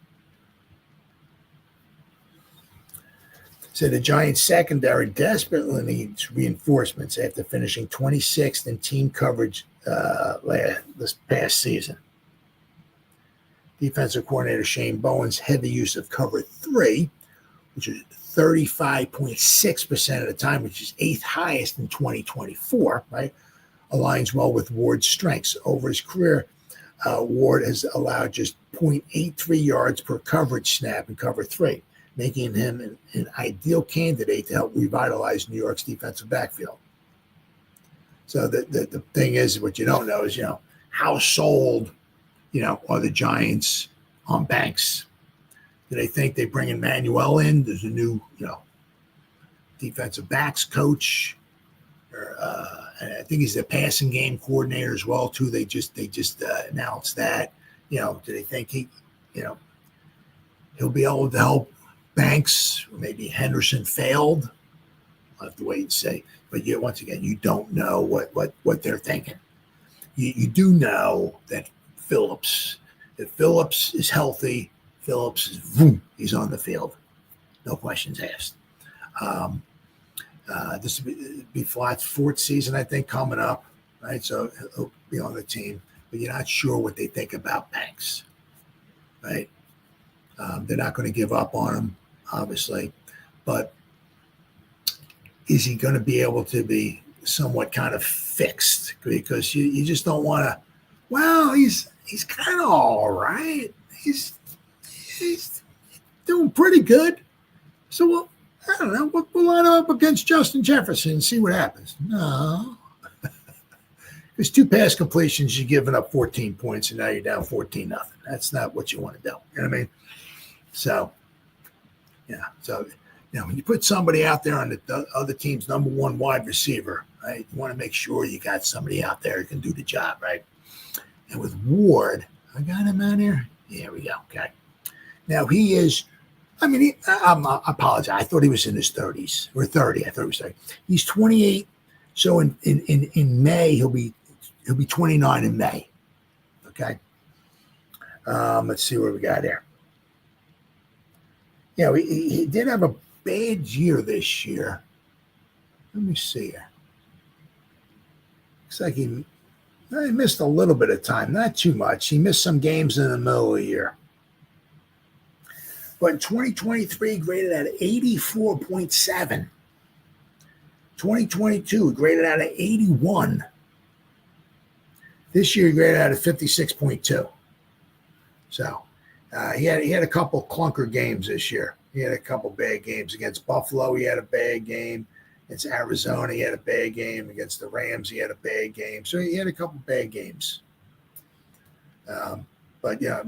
So the Giants secondary desperately needs reinforcements after finishing 26th in team coverage this past season. Defensive coordinator Shane Bowen's heavy use of cover 3, which is 35.6% of the time, which is 8th highest in 2024, right, aligns well with Ward's strengths. Over his career, Ward has allowed just 0.83 yards per coverage snap in cover 3, making him an ideal candidate to help revitalize New York's defensive backfield. So the thing is, what you don't know is, how sold, are the Giants on Banks? Do they think they bring Emmanuel in? There's a new, defensive backs coach, or and I think he's the passing game coordinator as well too. They just announced that. Do they think he'll be able to help Banks? Or maybe Henderson failed. I'll have to wait and see. But once again, you don't know what they're thinking. You do know that Phillips is healthy. Phillips is he's on the field, no questions asked. This will be Flott's 4th season, I think, coming up, right? So he'll be on the team, but you're not sure what they think about Banks, right? They're not going to give up on him, obviously, but is he going to be able to be somewhat kind of fixed? Because you just don't want to. Well, he's kind of all right. He's doing pretty good. So I don't know. We'll line him up against Justin Jefferson and see what happens. No, Because 2 pass completions, you're giving up 14 points, and now you're down 14-0. That's not what you want to do. You know what I mean? So, yeah. So, when you put somebody out there on the other team's number 1 wide receiver, right, you want to make sure you got somebody out there who can do the job, right? And with Ward, I got him out here. There we go. Okay. Now, he is, I apologize. I thought he was in his 30s or 30. I thought he was 30. He's 28. So in May, he'll be 29 in May. Okay. Let's see what we got here. Yeah, he did have a bad year this year. Let me see here. Looks like he missed a little bit of time, not too much. He missed some games in the middle of the year. But in 2023, graded at 84.7. 2022, graded out of 81. This year, he graded out of 56.2. So he had a couple clunker games this year. He had a couple bad games against Buffalo. He had a bad game. Against Arizona, he had a bad game. Against the Rams, he had a bad game. So he had a couple bad games. But, there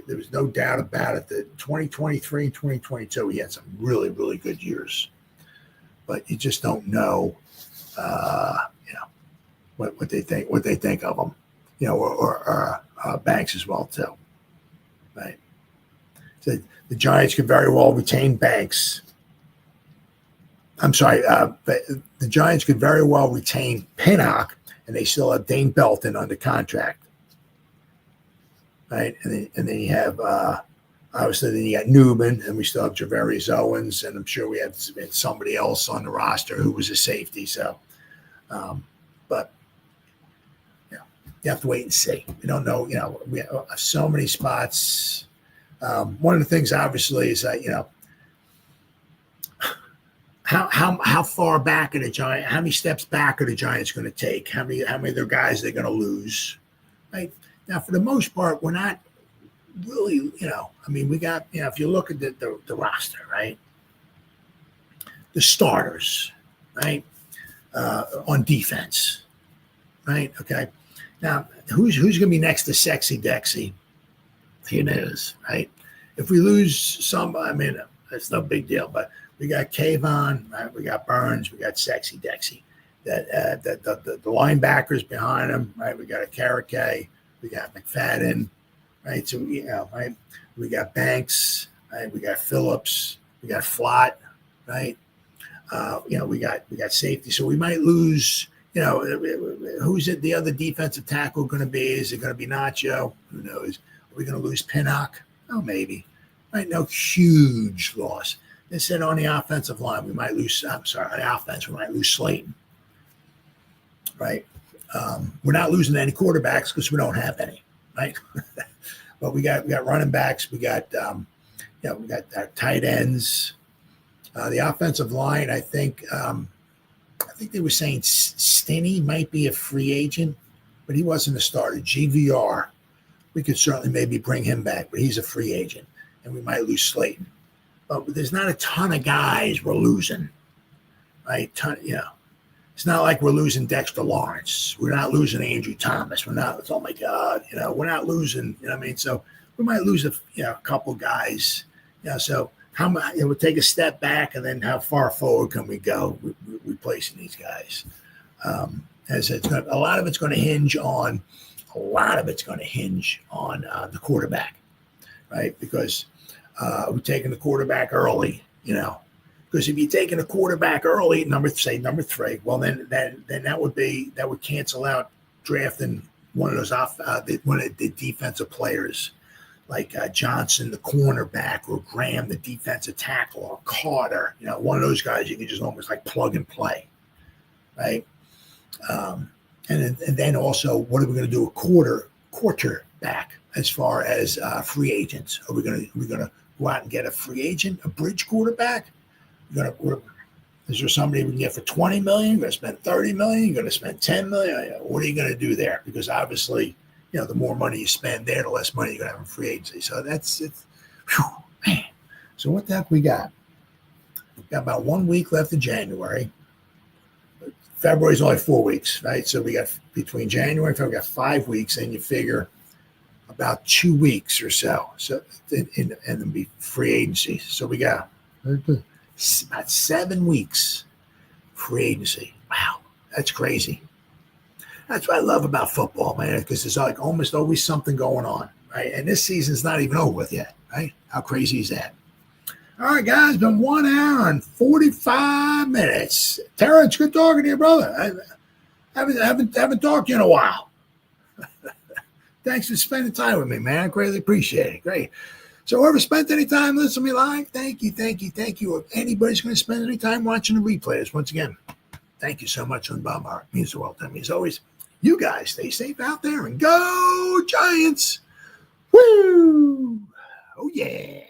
was no doubt about it that 2023 and 2022, he had some really, really good years. But you just don't know, what they think of him, or Banks as well, too. Right. So the Giants could very well retain Banks. I'm sorry, the Giants could very well retain Pinnock, and they still have Dane Belton under contract, right? And then you have obviously then you got Newman, and we still have Javarius Owens, and I'm sure we have somebody else on the roster who was a safety. So, but you have to wait and see. We don't know. We have so many spots. One of the things, obviously, is that How far back are the Giants? How many steps back are the Giants going to take? How many of their guys they're going to lose? Right now, for the most part, we're not really. We got. If you look at the roster, right, the starters, right, on defense, right. Okay, now who's going to be next to Sexy Dexy? He knows, right? If we lose some, it's no big deal, but. We got Kayvon, right? We got Burns, we got Sexy Dexy. The linebackers behind him, right? We got a Karake, we got McFadden, right? So right? We got Banks, right? We got Phillips, we got Flott, right? We got safety. So we might lose. Who's it? The other defensive tackle going to be? Is it going to be Nacho? Who knows? Are we going to lose Pinnock? Oh, maybe. Right? No huge loss. They said on the offensive line, on the offense, we might lose Slayton, right? We're not losing any quarterbacks because we don't have any, right? But we got running backs, we got our tight ends. The offensive line, I think they were saying Stinney might be a free agent, but he wasn't a starter. GVR, we could certainly maybe bring him back, but he's a free agent, and we might lose Slayton. But there's not a ton of guys we're losing, right? It's not like we're losing Dexter Lawrence. We're not losing Andrew Thomas. We're not. Oh my God, we're not losing. So we might lose a couple guys. So how much? We'll take a step back, and then how far forward can we go replacing these guys? As a lot of it's going to hinge on the quarterback, right? Because we're taking the quarterback early, because if you're taking a quarterback early, number 3, well, then that would cancel out drafting one of those one of the defensive players like Johnson, the cornerback, or Graham, the defensive tackle, or Carter, one of those guys you can just almost like plug and play, right? And then also, what are we going to do a quarterback as far as free agents? Are we going to go out and get a free agent, a bridge quarterback? Is there somebody we can get for $20 million? You're going to spend $30 million? You're going to spend $10 million? What are you going to do there? Because obviously, the more money you spend there, the less money you're going to have in free agency. So that's it. Man. So what the heck we got? We got about 1 week left of January. February's only 4 weeks, right? So we got between January and February, we got 5 weeks, and you figure about 2 weeks or so. So and then be free agency. So we got about 7 weeks free agency. Wow, that's crazy. That's what I love about football, man, because there's like almost always something going on, right? And this season's not even over with yet, right? How crazy is that? All right, guys, been 1 hour and 45 minutes. Terrence, good talking to you, brother. I haven't talked to you in a while. Thanks for spending time with me, man. I greatly appreciate it. Great. So whoever spent any time listening to me live, thank you. If anybody's going to spend any time watching the replays, once again, thank you so much on Bob Hart. It means the world to me. As always, you guys stay safe out there and go Giants. Woo! Oh, yeah.